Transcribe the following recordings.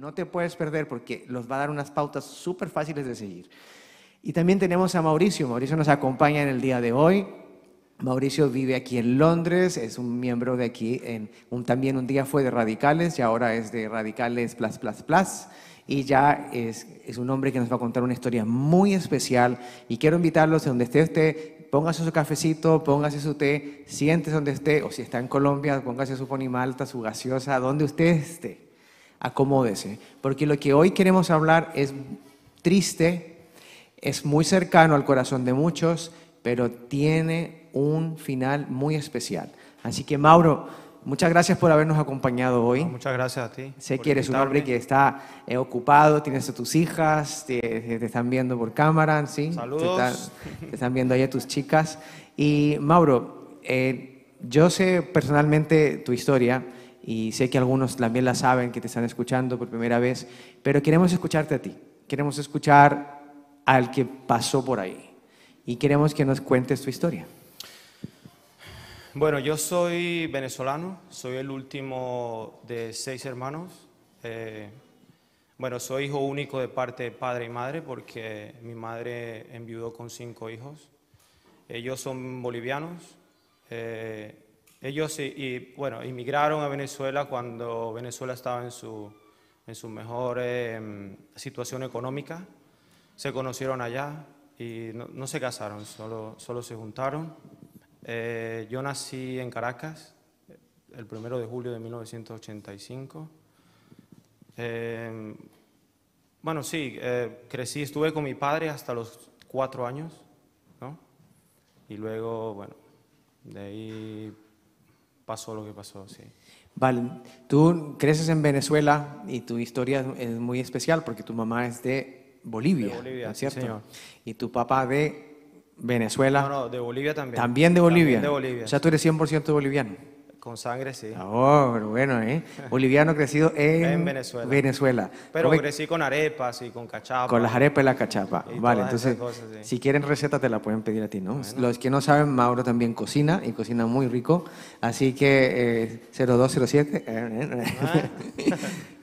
no te puedes perder porque los va a dar unas pautas súper fáciles de seguir. Y también tenemos a Mauricio. Mauricio nos acompaña en el día de hoy. Mauricio vive aquí en Londres, es un miembro de aquí, también un día fue de Radicales y ahora es de Radicales Plus Plus Plus. Y ya es un hombre que nos va a contar una historia muy especial. Y quiero invitarlos a donde esté, póngase su cafecito, póngase su té, siéntese donde esté, o si está en Colombia, póngase su ponimalta, su gaseosa, donde usted esté, acomódese. Porque lo que hoy queremos hablar es triste, es muy cercano al corazón de muchos, pero tiene un final muy especial. Así que, Mauro, muchas gracias por habernos acompañado hoy. Muchas gracias a ti. Sé que eres un hombre que está ocupado, tienes a tus hijas, te están viendo por cámara, ¿sí? Saludos. Te están viendo ahí a tus chicas. Y, Mauro, yo sé personalmente tu historia y sé que algunos también la saben, que te están escuchando por primera vez, pero queremos escucharte a ti. Queremos escuchar al que pasó por ahí y queremos que nos cuentes tu historia. Bueno, yo soy venezolano, soy el último de 6 hermanos. Bueno, soy hijo único de parte de padre y madre porque mi madre enviudó con 5 hijos. Ellos son bolivianos. Ellos bueno, inmigraron a Venezuela cuando Venezuela estaba en su mejor situación económica. Se conocieron allá y no se casaron, solo se juntaron. Yo nací en Caracas el 1 de julio de 1985. Bueno, sí, crecí, estuve con mi padre hasta los 4 años, ¿no? Y luego, bueno, de ahí pasó lo que pasó, sí. Vale, tú creces en Venezuela y tu historia es muy especial porque tu mamá es de Bolivia, De Bolivia, ¿no es cierto? sí, señor. Y tu papá de Venezuela. No, de Bolivia también. También de Bolivia. También de Bolivia. O sea, tú eres 100% boliviano. Con sangre, sí. Oh, pero bueno, ¿eh? Boliviano crecido en Venezuela. Venezuela. Pero crecí con arepas y con cachapa. Con las arepas y la cachapa. Y Vale, todas entonces, esas cosas, sí. si quieren receta te la pueden pedir a ti, ¿no? Bueno. Los que no saben, Mauro también cocina y cocina muy rico. Así que 0207.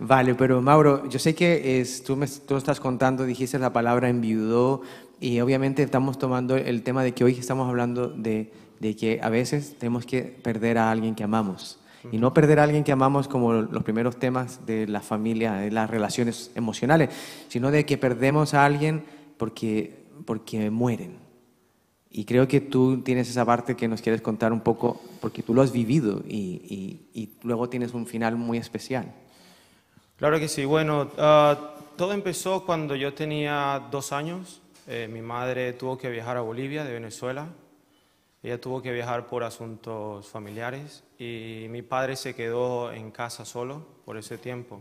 Vale, pero Mauro, yo sé que tú estás contando, dijiste la palabra enviudó y obviamente estamos tomando el tema de que hoy estamos hablando de que a veces tenemos que perder a alguien que amamos. Y no perder a alguien que amamos como los primeros temas de la familia, de las relaciones emocionales, sino de que perdemos a alguien porque mueren. Y creo que tú tienes esa parte que nos quieres contar un poco, porque tú lo has vivido y luego tienes un final muy especial. Claro que sí. Bueno, todo empezó cuando yo tenía 2 años. Mi madre tuvo que viajar a Bolivia de Venezuela. Ella tuvo que viajar por asuntos familiares y mi padre se quedó en casa solo por ese tiempo.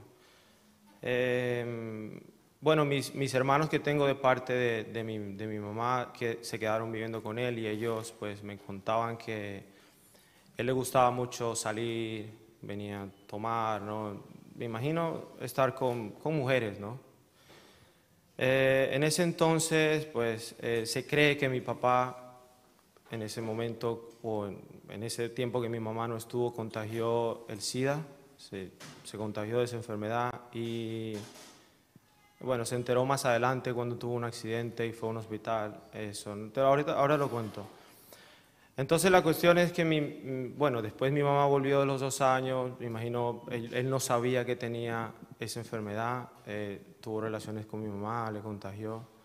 Bueno, mis hermanos que tengo de parte de mi mamá que se quedaron viviendo con él y ellos pues me contaban que a él le gustaba mucho salir, venía a tomar, ¿no? Me imagino estar con mujeres, ¿no? En ese entonces pues se cree que mi papá en ese momento o en ese tiempo que mi mamá no estuvo, contagió el SIDA, se contagió de esa enfermedad y bueno, se enteró más adelante cuando tuvo un accidente y fue a un hospital, eso, pero ahora lo cuento. Entonces la cuestión es que bueno, después mi mamá volvió de los 2 años, me imagino, él no sabía que tenía esa enfermedad, tuvo relaciones con mi mamá, le contagió.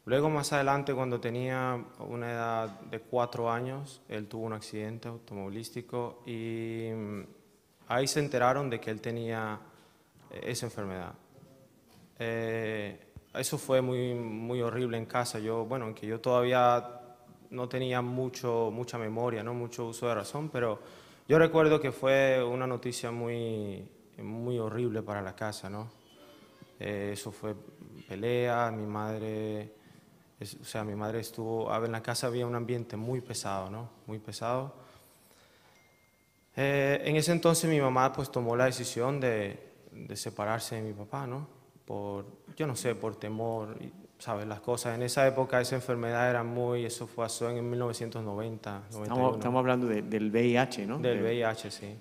Luego, más adelante, cuando tenía una edad de 4 años, él tuvo un accidente automovilístico y ahí se enteraron de que él tenía esa enfermedad. Eso fue muy horrible en casa. Bueno, aunque yo todavía no tenía mucha memoria, no mucho uso de razón, pero yo recuerdo que fue una noticia muy horrible para la casa, ¿no? Eso fue pelea, mi madre estuvo, en la casa había un ambiente muy pesado, ¿no? Muy pesado. En ese entonces mi mamá pues tomó la decisión de separarse de mi papá, ¿no? Yo no sé, por temor, ¿sabes? Las cosas. En esa época esa enfermedad era eso pasó en 1990, 91. Estamos hablando del VIH, ¿no? Del VIH, sí.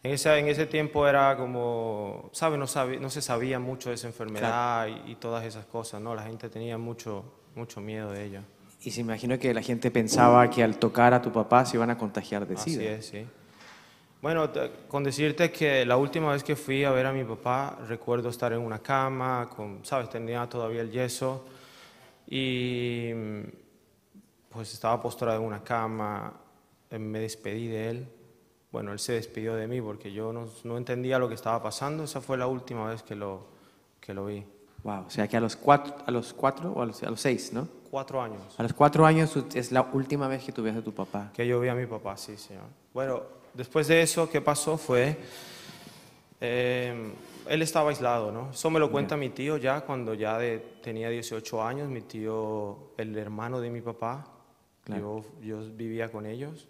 En ese tiempo era como, ¿sabes? No se sabía mucho de esa enfermedad y todas esas cosas, ¿no? La gente tenía mucho miedo de ella. Y se imagino que la gente pensaba que al tocar a tu papá se iban a contagiar de Así SIDA. es, sí. Bueno, con decirte que la última vez que fui a ver a mi papá, recuerdo estar en una cama, ¿sabes? Tenía todavía el yeso y pues estaba postrado en una cama, me despedí de él. Bueno, él se despidió de mí porque yo no entendía lo que estaba pasando. Esa fue la última vez que lo vi. Wow, o sea que a los cuatro o a los 6, ¿no? 4 años A los 4 años es la última vez que tú ves a tu papá. que yo vi a mi papá, sí, señor. Bueno, después de eso, ¿qué pasó? Fue, él estaba aislado, ¿no? Eso me lo cuenta mi tío ya cuando ya tenía 18 años, mi tío, el hermano de mi papá. Claro. Yo vivía con ellos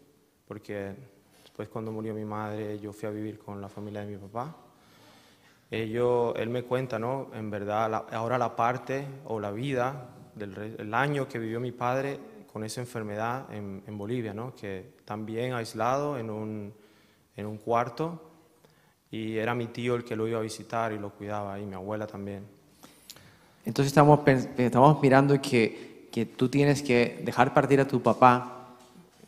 porque después cuando murió mi madre yo fui a vivir con la familia de mi papá. Él me cuenta, ¿no? En verdad, ahora la parte o la vida el año que vivió mi padre con esa enfermedad en Bolivia, ¿no? Que también aislado en un cuarto y era mi tío el que lo iba a visitar y lo cuidaba y mi abuela también. Entonces estamos mirando que tú tienes que dejar partir a tu papá,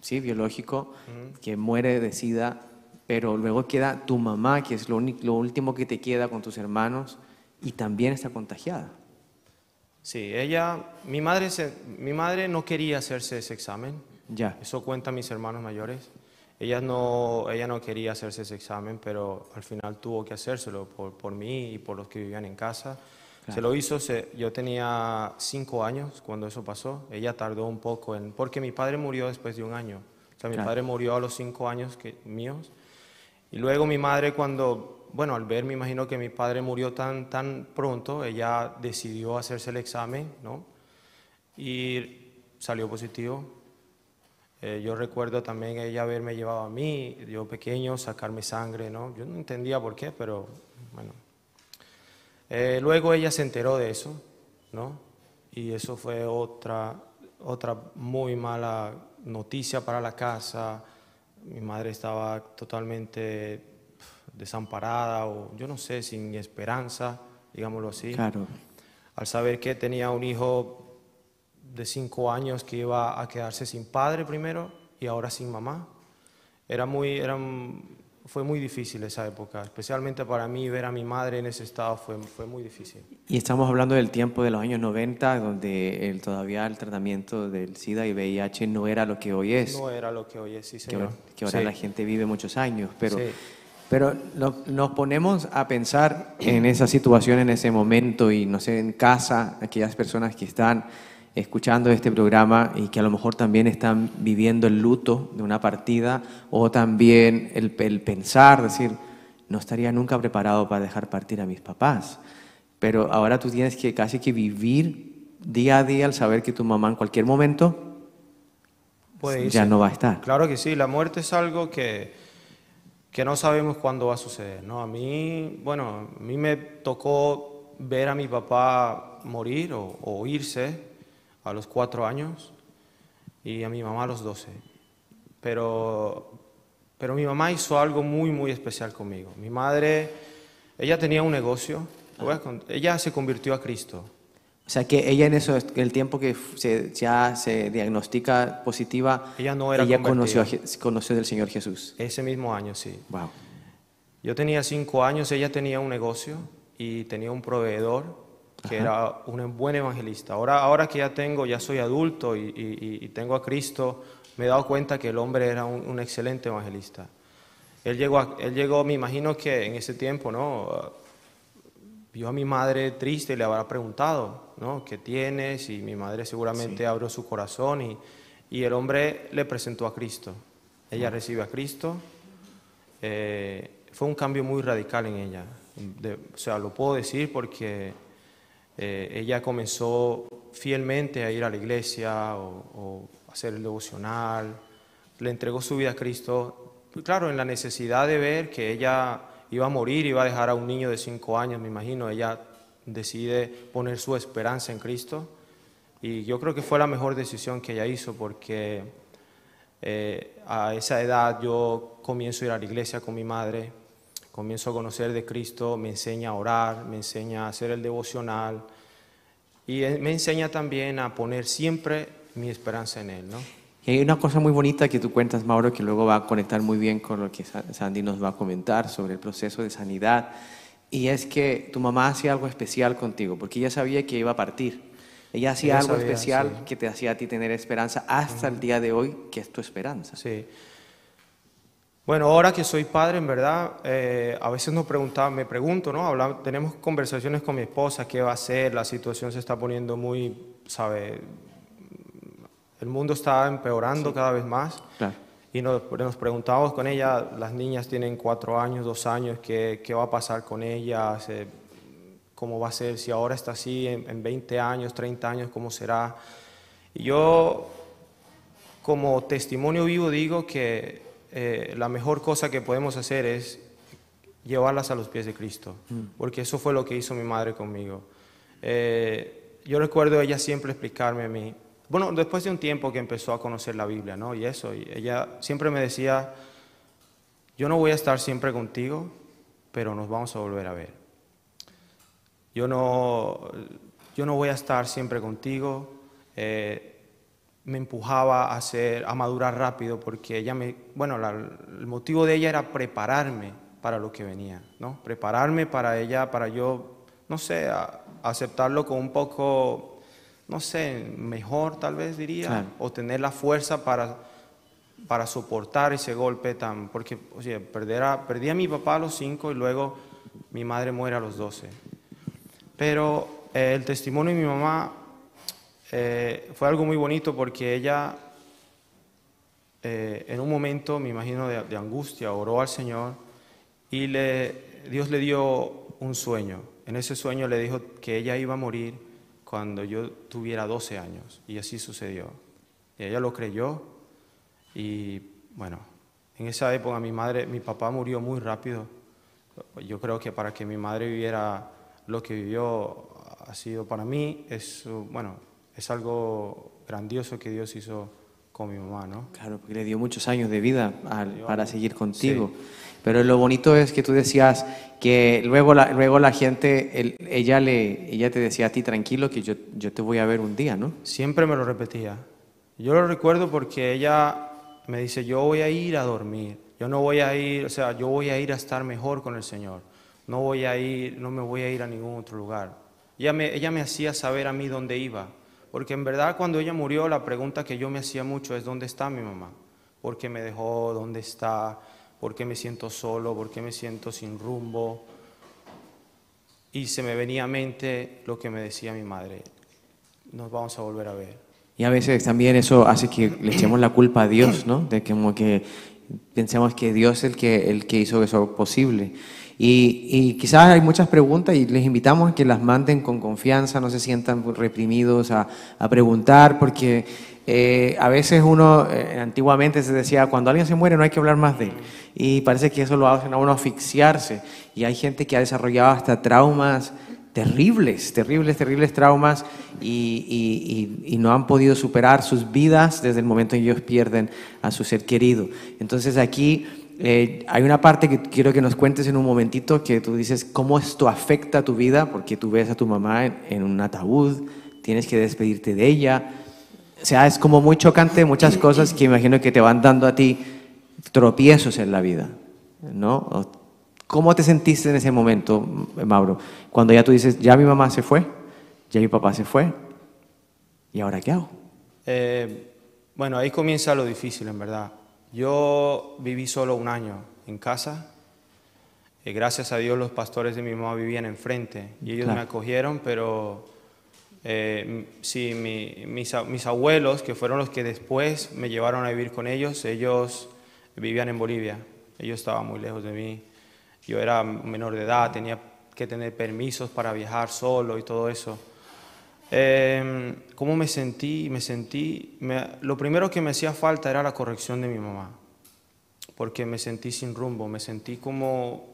¿sí? Biológico, que muere de SIDA, pero luego queda tu mamá, que es lo último que te queda con tus hermanos, y también está contagiada. Sí, mi madre no quería hacerse ese examen. Ya. Eso cuentan mis hermanos mayores. Ella no quería hacerse ese examen, pero al final tuvo que hacérselo por mí y por los que vivían en casa. Claro. Se lo hizo, yo tenía 5 años cuando eso pasó. Ella tardó un poco porque mi padre murió después de un año. O sea, mi Claro. padre murió a los 5 años míos. Y luego mi madre bueno, al ver, me imagino que mi padre murió tan pronto, ella decidió hacerse el examen, ¿no? Y salió positivo. Yo recuerdo también ella haberme llevado a mí, yo pequeño, sacarme sangre, ¿no? Yo no entendía por qué, pero bueno. Luego ella se enteró de eso, ¿no? Y eso fue otra muy mala noticia para la casa. Mi madre estaba totalmente desamparada o yo no sé, sin esperanza, digámoslo así. Claro. Al saber que tenía un hijo de 5 años que iba a quedarse sin padre primero y ahora sin mamá. Fue muy difícil esa época, especialmente para mí ver a mi madre en ese estado fue muy difícil. Y estamos hablando del tiempo de los años 90, donde todavía el tratamiento del SIDA y VIH no era lo que hoy es. No era lo que hoy es, sí, que señor. ahora Sí. la gente vive muchos años, Sí. pero nos ponemos a pensar en esa situación, en ese momento, y no sé, en casa, aquellas personas que están escuchando este programa y que a lo mejor también están viviendo el luto de una partida, o también el pensar, decir, no estaría nunca preparado para dejar partir a mis papás, pero ahora tú tienes que casi que vivir día a día al saber que tu mamá en cualquier momento Puede irse. ya no va a estar. Claro que sí, la muerte es algo que no sabemos cuándo va a suceder, ¿no? A mí me tocó ver a mi papá morir o irse a los 4 años y a mi mamá a los 12. Pero mi mamá hizo algo muy, muy especial conmigo. Mi madre, ella tenía un negocio, ella se convirtió a Cristo. O sea que ella en el tiempo que ya se diagnostica positiva, Ella no era ella convertida. conoció del Señor Jesús. Ese mismo año, sí. Wow. Yo tenía 5 años, ella tenía un negocio y tenía un proveedor que era un buen evangelista. Ahora que ya soy adulto y tengo a Cristo, me he dado cuenta que el hombre era un excelente evangelista. Él llegó, me imagino que en ese tiempo, ¿no? Vio a mi madre triste y le habrá preguntado, ¿no? ¿Qué tienes? Y mi madre seguramente abrió su corazón y el hombre le presentó a Cristo. Ella recibe a Cristo. Fue un cambio muy radical en ella. O sea, lo puedo decir porque ella comenzó fielmente a ir a la iglesia o hacer el devocional. Le entregó su vida a Cristo. Claro, en la necesidad de ver que ella iba a morir, iba a dejar a un niño de 5 años, me imagino, ella decide poner su esperanza en Cristo. Y yo creo que fue la mejor decisión que ella hizo porque a esa edad yo comienzo a ir a la iglesia con mi madre comienzo a conocer de Cristo, me enseña a orar, me enseña a hacer el devocional y me enseña también a poner siempre mi esperanza en Él, ¿no? Y hay una cosa muy bonita que tú cuentas, Mauro, que luego va a conectar muy bien con lo que Sandy nos va a comentar sobre el proceso de sanidad. Y es que tu mamá hacía algo especial contigo, porque ella sabía que iba a partir. Ella hacía Ella algo sabía, especial sí. que te hacía a ti tener esperanza hasta el día de hoy, que es tu esperanza. Sí. Bueno, ahora que soy padre, en verdad, a veces me pregunto, ¿no? Tenemos conversaciones con mi esposa, qué va a hacer, la situación se está poniendo muy, ¿sabe? El mundo está empeorando cada vez más. Claro. Y nos preguntamos con ella, las niñas tienen 4 años, 2 años, qué va a pasar con ellas, cómo va a ser, si ahora está así, en 20 años, 30 años, cómo será. Y yo, como testimonio vivo, digo que la mejor cosa que podemos hacer es llevarlas a los pies de Cristo, porque eso fue lo que hizo mi madre conmigo. Yo recuerdo ella siempre explicarme a mí, bueno, después de un tiempo que empezó a conocer la Biblia, ¿no? Y eso, y ella siempre me decía, yo no voy a estar siempre contigo, pero nos vamos a volver a ver. Yo no voy a estar siempre contigo. Me empujaba a madurar rápido porque el motivo de ella era prepararme para lo que venía, ¿no? Prepararme para ella, para yo, no sé, aceptarlo con un poco, no sé, mejor tal vez diría, Claro. o tener la fuerza para soportar ese golpe porque, o sea, perdí a mi papá a los 5 y luego mi madre muere a los 12. Pero el testimonio de mi mamá fue algo muy bonito porque ella, en un momento, me imagino, de angustia, oró al Señor y Dios le dio un sueño. En ese sueño le dijo que ella iba a morir cuando yo tuviera 12 años y así sucedió. Y ella lo creyó y bueno, en esa época mi papá murió muy rápido. Yo creo que para que mi madre viviera lo que vivió ha sido para mí, es algo grandioso que Dios hizo con mi mamá, ¿no? Claro, porque le dio muchos años de vida para seguir contigo. Sí. Pero lo bonito es que tú decías que luego la gente, ella te decía a ti, tranquilo, que yo te voy a ver un día, ¿no? Siempre me lo repetía. Yo lo recuerdo porque ella me dice, yo voy a ir a dormir, yo no voy a ir, o sea, yo voy a ir a estar mejor con el Señor. No me voy a ir a ningún otro lugar. Ella me hacía saber a mí dónde iba. Porque en verdad cuando ella murió la pregunta que yo me hacía mucho es ¿dónde está mi mamá? ¿Por qué me dejó? ¿Dónde está? ¿Por qué me siento solo? ¿Por qué me siento sin rumbo? Y se me venía a mente lo que me decía mi madre, nos vamos a volver a ver. Y a veces también eso hace que le echemos la culpa a Dios, ¿no? De que como que pensemos que Dios es el que hizo eso posible. Y quizás hay muchas preguntas y les invitamos a que las manden con confianza, no se sientan reprimidos a preguntar, porque a veces antiguamente se decía, cuando alguien se muere no hay que hablar más de él. Y parece que eso lo hace a uno asfixiarse. Y hay gente que ha desarrollado hasta traumas terribles traumas y no han podido superar sus vidas desde el momento en que ellos pierden a su ser querido. Entonces aquí hay una parte que quiero que nos cuentes en un momentito, que tú dices cómo esto afecta a tu vida, porque tú ves a tu mamá en un ataúd, tienes que despedirte de ella. O sea, es como muy chocante muchas cosas que imagino que te van dando a ti tropiezos en la vida, ¿no? ¿Cómo te sentiste en ese momento, Mauro? Cuando ya tú dices, ya mi mamá se fue, ya mi papá se fue, ¿y ahora qué hago? Bueno, ahí comienza lo difícil, en verdad. Yo viví solo un año en casa. Gracias a Dios los pastores de mi mamá vivían enfrente y ellos me acogieron, pero sí, mis abuelos, que fueron los que después me llevaron a vivir con ellos vivían en Bolivia. Ellos estaban muy lejos de mí. Yo era menor de edad, tenía que tener permisos para viajar solo y todo eso. ¿Cómo me sentí? Lo primero que me hacía falta era la corrección de mi mamá, porque me sentí sin rumbo, me sentí como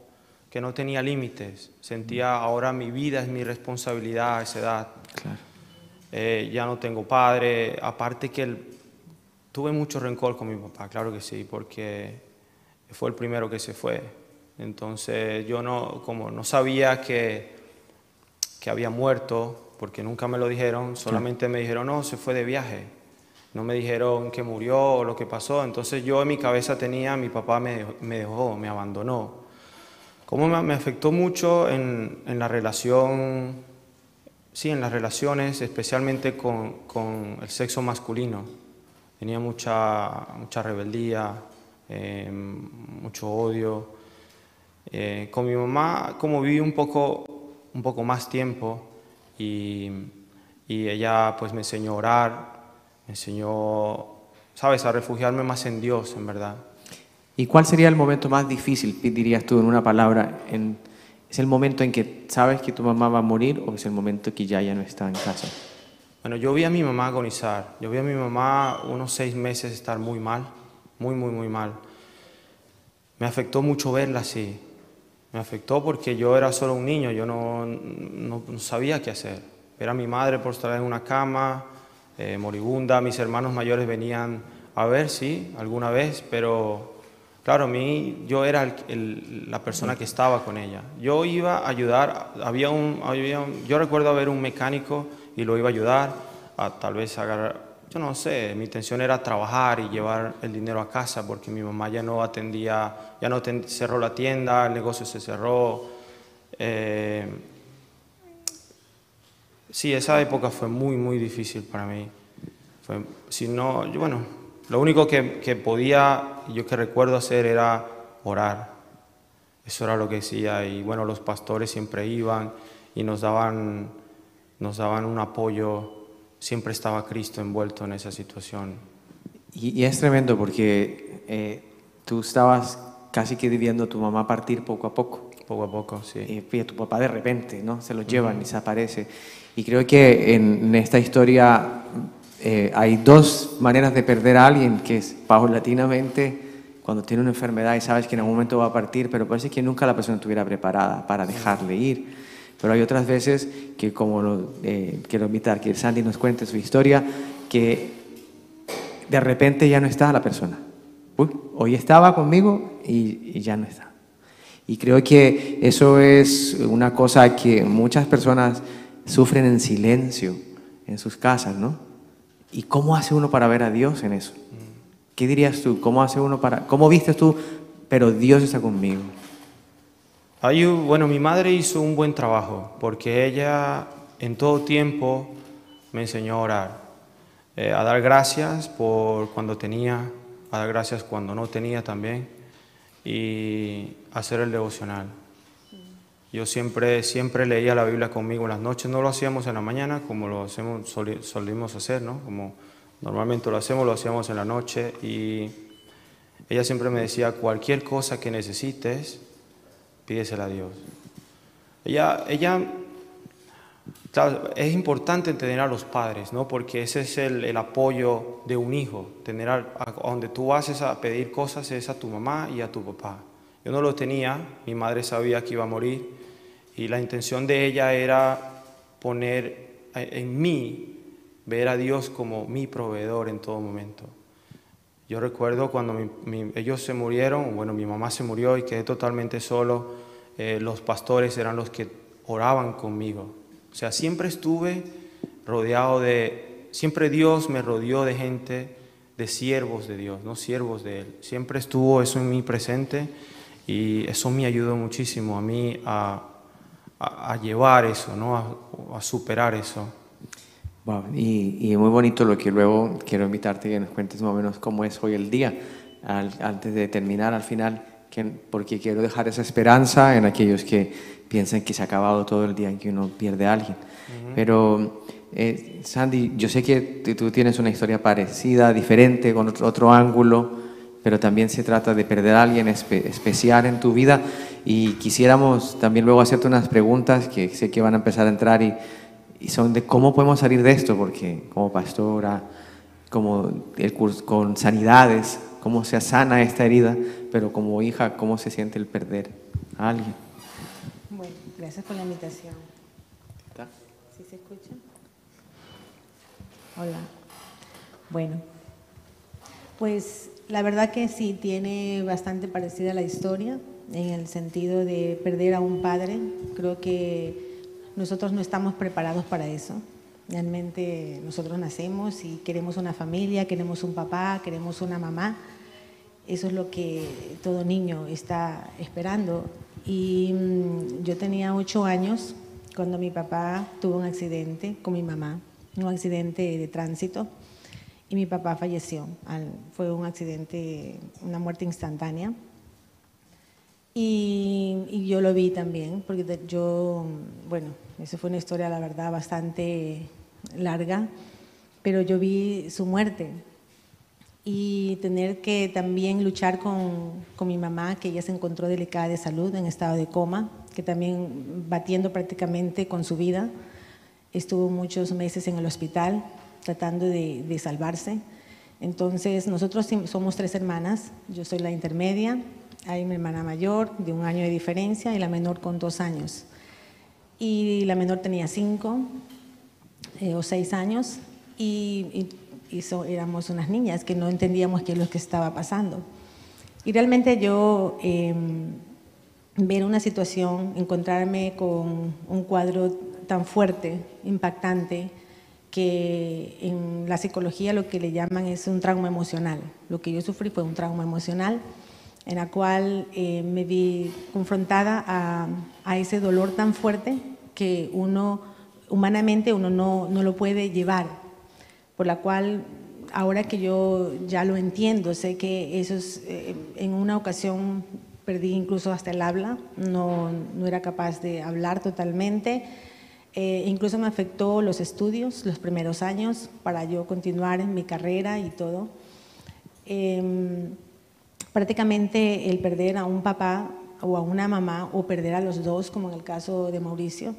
que no tenía límites. Sentía, ahora mi vida es mi responsabilidad a esa edad. Claro. Ya no tengo padre, aparte que tuve mucho rencor con mi papá, claro que sí, porque fue el primero que se fue. Entonces yo como no sabía que había muerto, porque nunca me lo dijeron, solamente me dijeron, no, se fue de viaje. No me dijeron que murió o lo que pasó. Entonces yo en mi cabeza tenía, mi papá me dejó, me abandonó. ¿Cómo me afectó mucho en la relación, sí, en las relaciones, especialmente con el sexo masculino? Tenía mucha rebeldía, mucho odio. Con mi mamá, como viví un poco más tiempo y ella pues me enseñó a orar, me enseñó, sabes, a refugiarme más en Dios, en verdad. ¿Y cuál sería el momento más difícil, dirías tú, en una palabra? ¿Es el momento en que sabes que tu mamá va a morir o es el momento que ya no está en casa? Bueno, yo vi a mi mamá agonizar. Yo vi a mi mamá unos 6 meses estar muy mal, muy mal. Me afectó mucho verla así. Me afectó porque yo era solo un niño, yo no sabía qué hacer. Ver a mi madre postrada en una cama, moribunda, mis hermanos mayores venían a ver, sí, alguna vez, pero claro, yo era la persona que estaba con ella. Yo iba a ayudar, yo recuerdo haber un mecánico y lo iba a ayudar, a tal vez agarrar, yo no sé, mi intención era trabajar y llevar el dinero a casa porque mi mamá ya no atendía, cerró la tienda, el negocio se cerró. Sí, esa época fue muy difícil para mí. Si no, bueno, lo único que podía, yo que recuerdo hacer era orar. Eso era lo que decía y bueno, los pastores siempre iban y nos daban un apoyo. Siempre estaba Cristo envuelto en esa situación. Y es tremendo porque tú estabas casi que viendo a tu mamá partir poco a poco. Poco a poco, sí. Y a tu papá de repente, ¿no? Se lo llevan y se aparece. Y creo que en esta historia hay dos maneras de perder a alguien, que es paulatinamente, cuando tiene una enfermedad y sabes que en algún momento va a partir, pero parece que nunca la persona estuviera preparada para dejarle ir. Pero hay otras veces que, como quiero invitar que Sandy nos cuente su historia, que de repente ya no está la persona. Uy, hoy estaba conmigo y ya no está. Y creo que eso es una cosa que muchas personas sufren en silencio en sus casas, ¿no? ¿Y cómo hace uno para ver a Dios en eso? ¿Qué dirías tú? ¿Cómo viste tú, pero Dios está conmigo? Bueno, mi madre hizo un buen trabajo porque ella en todo tiempo me enseñó a orar, a dar gracias por cuando tenía, a dar gracias cuando no tenía también y hacer el devocional. Yo siempre leía la Biblia conmigo en las noches, no lo hacíamos en la mañana como lo solimos hacer, ¿no? Como normalmente lo hacíamos en la noche y ella siempre me decía, cualquier cosa que necesites, pídesela a Dios. Claro, es importante tener a los padres, ¿no? Porque ese es el apoyo de un hijo, tener a donde tú vas a pedir cosas es a tu mamá y a tu papá. Yo no lo tenía, mi madre sabía que iba a morir y la intención de ella era poner en mí, ver a Dios como mi proveedor en todo momento. Yo recuerdo cuando ellos se murieron, bueno, mi mamá se murió y quedé totalmente solo, los pastores eran los que oraban conmigo. O sea, siempre estuve siempre Dios me rodeó de gente, de siervos de Dios, no siervos de Él. Siempre estuvo eso en mí presente y eso me ayudó muchísimo a mí a llevar eso, ¿no? A superar eso. Wow, y muy bonito lo que luego quiero invitarte a que nos cuentes más o menos cómo es hoy el día, antes de terminar, al final, porque quiero dejar esa esperanza en aquellos que piensan que se ha acabado todo el día en que uno pierde a alguien. Pero, Sandy, yo sé que tú tienes una historia parecida, diferente, con otro ángulo, pero también se trata de perder a alguien especial en tu vida y quisiéramos también luego hacerte unas preguntas que sé que van a empezar a entrar y son de cómo podemos salir de esto, porque como pastora, como el curso, con sanidades, cómo se sana esta herida, pero como hija, cómo se siente el perder a alguien. Bueno, gracias por la invitación. ¿Está? ¿Sí se escucha? Hola. Bueno, pues la verdad que sí, tiene bastante parecida la historia. en el sentido de perder a un padre. Creo que nosotros no estamos preparados para eso. Realmente nosotros nacemos y queremos una familia, queremos un papá, queremos una mamá. Eso es lo que todo niño está esperando. Y yo tenía 8 años cuando mi papá tuvo un accidente con mi mamá, un accidente de tránsito, y mi papá falleció. Fue un accidente, una muerte instantánea. Y yo lo vi también, porque bueno, eso fue una historia, la verdad, bastante larga, pero yo vi su muerte. Y tener que también luchar con mi mamá, que ella se encontró delicada de salud, en estado de coma, que también batiendo prácticamente con su vida, estuvo muchos meses en el hospital tratando de salvarse. Entonces nosotros somos 3 hermanas, yo soy la intermedia, hay mi hermana mayor de 1 año de diferencia y la menor con 2 años. Y la menor tenía 5 o 6 años y éramos unas niñas que no entendíamos qué es lo que estaba pasando. Y realmente yo ver una situación, encontrarme con un cuadro tan fuerte, impactante, que en la psicología lo que le llaman es un trauma emocional. Lo que yo sufrí fue un trauma emocional en la cual me vi confrontada a ese dolor tan fuerte que humanamente uno no lo puede llevar, por la cual ahora que yo ya lo entiendo, sé que eso es, en una ocasión perdí incluso hasta el habla, no era capaz de hablar totalmente, incluso me afectó los estudios, los primeros años, para yo continuar en mi carrera y todo. Prácticamente el perder a un papá o a una mamá, o perder a los dos, como en el caso de Mauricio,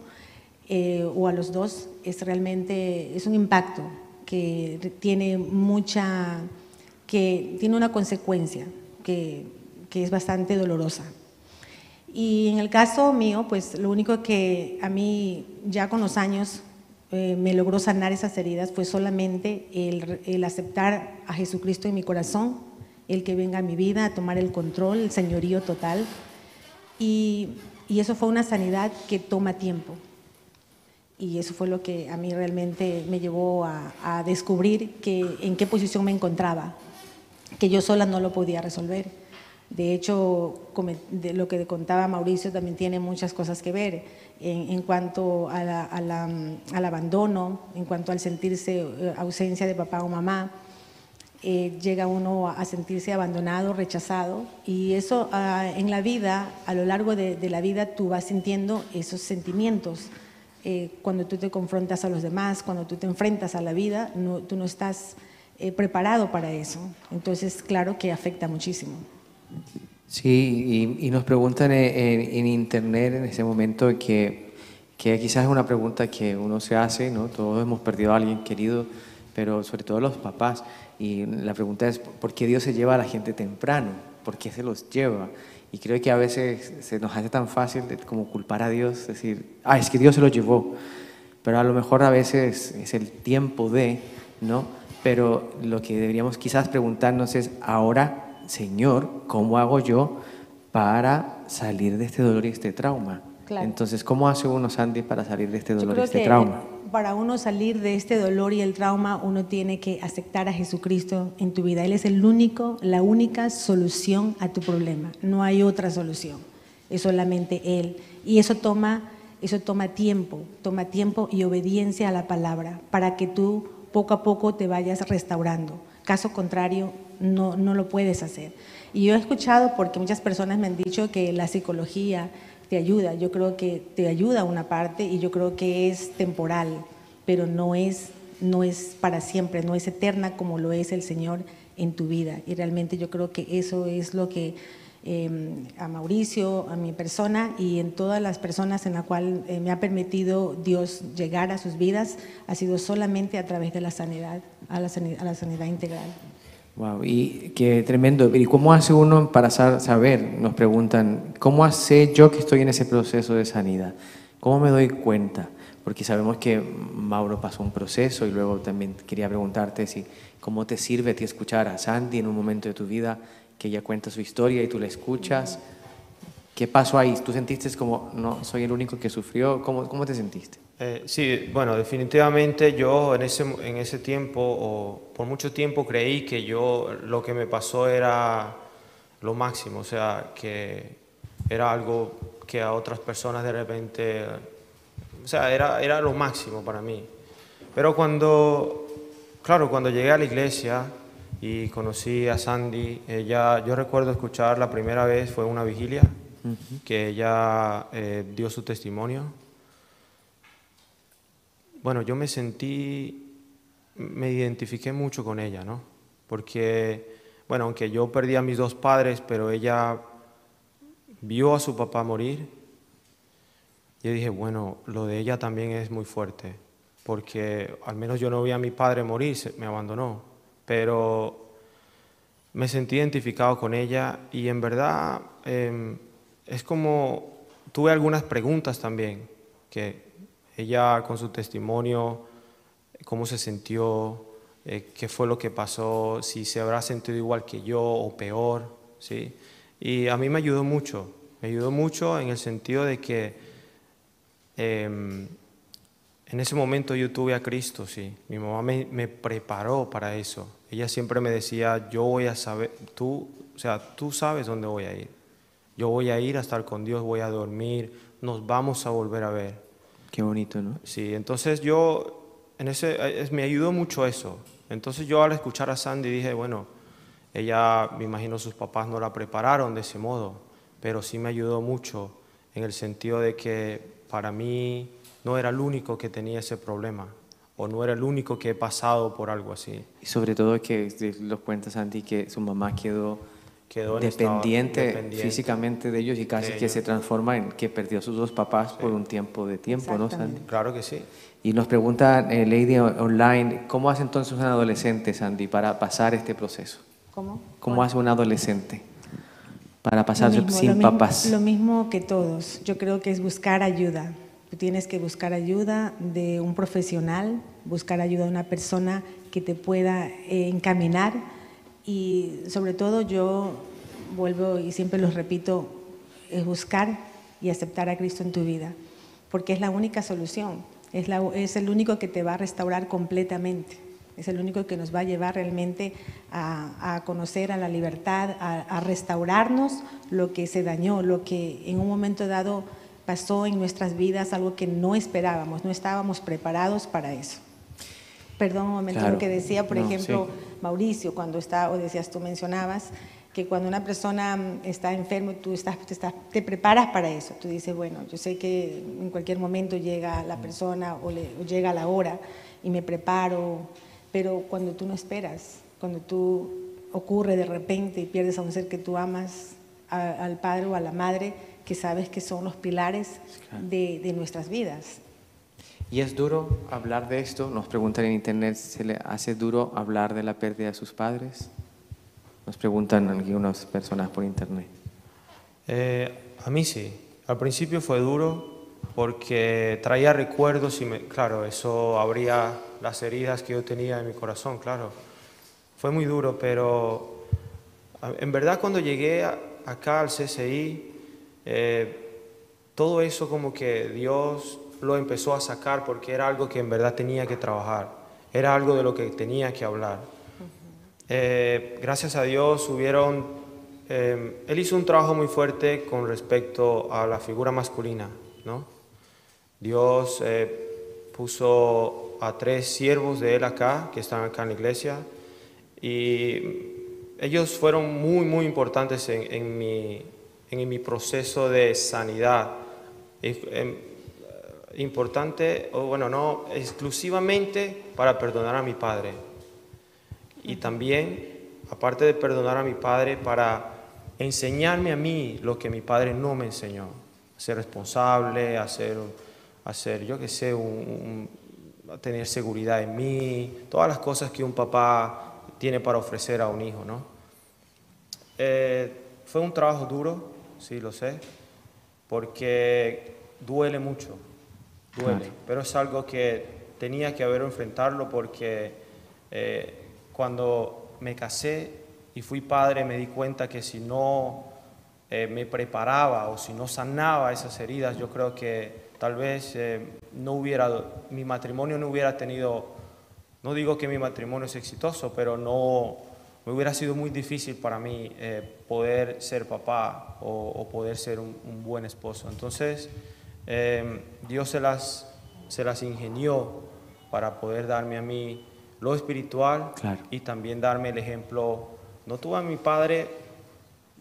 o a los dos, es un impacto que tiene una consecuencia que es bastante dolorosa. Y en el caso mío, pues lo único que a mí ya con los años me logró sanar esas heridas fue solamente el aceptar a Jesucristo en mi corazón, el que venga a mi vida a tomar el control, el señorío total. Y eso fue una sanidad que toma tiempo. Y eso fue lo que a mí realmente me llevó a descubrir en qué posición me encontraba, que yo sola no lo podía resolver. De hecho, lo que contaba Mauricio también tiene muchas cosas que ver en cuanto al abandono, en cuanto al sentirse ausencia de papá o mamá. Llega uno a sentirse abandonado, rechazado, y eso en la vida, a lo largo de la vida, tú vas sintiendo esos sentimientos. Cuando tú te confrontas a los demás, cuando tú te enfrentas a la vida, tú no estás preparado para eso. Entonces, claro que afecta muchísimo. Sí, y nos preguntan en internet en ese momento que quizás es una pregunta que uno se hace, ¿no? Todos hemos perdido a alguien querido, pero sobre todo los papás. Y la pregunta es, ¿por qué Dios se lleva a la gente temprano? ¿Por qué se los lleva? Y creo que a veces se nos hace tan fácil como culpar a Dios, decir, es que Dios se los llevó. Pero a lo mejor a veces es el tiempo ¿no? Pero lo que deberíamos quizás preguntarnos es, ahora, Señor, ¿cómo hago yo para salir de este dolor y este trauma? Claro. Entonces, ¿cómo hace uno, Sandy, para salir de este dolor y este trauma? Para uno salir de este dolor y el trauma, uno tiene que aceptar a Jesucristo en tu vida. Él es la única solución a tu problema. No hay otra solución. Es solamente Él. Y eso toma tiempo y obediencia a la palabra para que tú poco a poco te vayas restaurando. Caso contrario, no lo puedes hacer. Y yo he escuchado, porque muchas personas me han dicho que la psicología te ayuda. Yo creo que te ayuda una parte y yo creo que es temporal, pero no es para siempre, no es eterna como lo es el Señor en tu vida. Y realmente yo creo que eso es lo que a Mauricio, a mi persona y en todas las personas en la cual me ha permitido Dios llegar a sus vidas, ha sido solamente a través de la sanidad, a la sanidad integral. Wow, y qué tremendo. ¿Y cómo hace uno para saber? Nos preguntan, ¿cómo hace yo que estoy en ese proceso de sanidad? ¿Cómo me doy cuenta? Porque sabemos que Mauro pasó un proceso y luego también quería preguntarte cómo te sirve a ti escuchar a Sandy en un momento de tu vida que ella cuenta su historia y tú la escuchas. ¿Qué pasó ahí? ¿Tú sentiste como, no, soy el único que sufrió? ¿Cómo te sentiste? Sí, bueno, definitivamente yo en ese tiempo, o por mucho tiempo creí que lo que me pasó era lo máximo, o sea, que era algo que a otras personas de repente, o sea, era lo máximo para mí. Pero claro, cuando llegué a la iglesia y conocí a Sandy, yo recuerdo escuchar la primera vez, fue una vigilia, que ella dio su testimonio. Bueno, yo me identifiqué mucho con ella, ¿no? Porque, bueno, aunque yo perdí a mis dos padres, pero ella vio a su papá morir, yo dije, bueno, lo de ella también es muy fuerte, porque al menos yo no vi a mi padre morir, me abandonó, pero me sentí identificado con ella y en verdad es como, tuve algunas preguntas también, que ella con su testimonio, cómo se sintió, qué fue lo que pasó, si se habrá sentido igual que yo o peor, ¿sí? Y a mí me ayudó mucho en el sentido de que en ese momento yo tuve a Cristo, sí. Mi mamá me preparó para eso. Ella siempre me decía, yo voy a saber, tú sabes dónde voy a ir. Yo voy a ir a estar con Dios, voy a dormir, nos vamos a volver a ver. Qué bonito, ¿no? Sí, entonces me ayudó mucho eso. Entonces yo al escuchar a Sandy dije, bueno, ella, me imagino sus papás no la prepararon de ese modo, pero sí me ayudó mucho en el sentido de que para mí no era el único que tenía ese problema o no era el único que he pasado por algo así. Y sobre todo que los cuenta Sandy que su mamá quedó dependiente físicamente de ellos y casi que se transforma en que perdió a sus dos papás por un tiempo, ¿no, Sandy? Claro que sí. Y nos pregunta Lady Online, ¿cómo hace entonces un adolescente, Sandy, para pasar este proceso? ¿Cómo hace un adolescente para pasar sin papás? Lo mismo que todos. Yo creo que es buscar ayuda. Tú tienes que buscar ayuda de un profesional, buscar ayuda de una persona que te pueda encaminar y sobre todo yo vuelvo y siempre los repito, es buscar y aceptar a Cristo en tu vida, porque es la única solución, es el único que te va a restaurar completamente. Es el único que nos va a llevar realmente a conocer a la libertad, a restaurarnos lo que se dañó, lo que en un momento dado pasó en nuestras vidas, algo que no esperábamos, no estábamos preparados para eso. Perdón un momento, claro, lo que decía, por ejemplo, sí. Mauricio, cuando tú mencionabas que cuando una persona está enfermo, te preparas para eso. Tú dices, bueno, yo sé que en cualquier momento llega la persona o llega la hora y me preparo. Pero cuando tú no esperas, cuando tú ocurre de repente y pierdes a un ser que tú amas, al padre o a la madre, que sabes que son los pilares de nuestras vidas. ¿Y es duro hablar de esto? Nos preguntan en internet, ¿se le hace duro hablar de la pérdida de sus padres? Nos preguntan algunas personas por internet. A mí sí. Al principio fue duro porque traía recuerdos y claro, eso abría las heridas que yo tenía en mi corazón, claro. Fue muy duro, pero en verdad cuando llegué acá al CCI, todo eso como que Dios lo empezó a sacar porque era algo que en verdad tenía que trabajar, era algo de lo que tenía que hablar. Gracias a Dios Él hizo un trabajo muy fuerte con respecto a la figura masculina, ¿no? Dios puso a 3 siervos de Él acá, que están acá en la iglesia, y ellos fueron muy, muy importantes en mi proceso de sanidad. Importante, o bueno, no exclusivamente para perdonar a mi padre. Y también, aparte de perdonar a mi padre, para enseñarme a mí lo que mi padre no me enseñó. A ser responsable, a ser yo qué sé, a tener seguridad en mí, todas las cosas que un papá tiene para ofrecer a un hijo, ¿no? Fue un trabajo duro, sí, lo sé, porque duele mucho, duele, pero es algo que tenía que enfrentarlo porque cuando me casé y fui padre me di cuenta que si no me preparaba o si no sanaba esas heridas, yo creo que tal vez mi matrimonio no hubiera tenido, no digo que mi matrimonio es exitoso, pero no, me hubiera sido muy difícil para mí poder ser papá o poder ser un buen esposo. Entonces, Dios se las ingenió para poder darme a mí lo espiritual, Claro. y también darme el ejemplo. No tuve a mi padre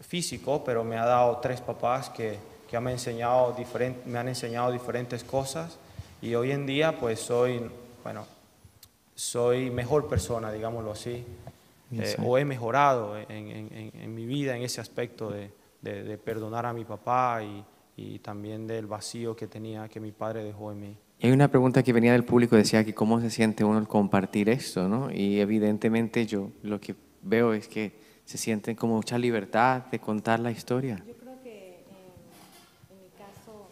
físico, pero me ha dado 3 papás que me han enseñado diferentes cosas, y hoy en día pues soy mejor persona, digámoslo así, o he mejorado en mi vida en ese aspecto de perdonar a mi papá y también del vacío que tenía, que mi padre dejó en mí. Y hay una pregunta que venía del público, decía que cómo se siente uno al compartir esto, ¿no? Y evidentemente yo lo que veo es que se sienten como mucha libertad de contar la historia. Yo creo que en mi caso,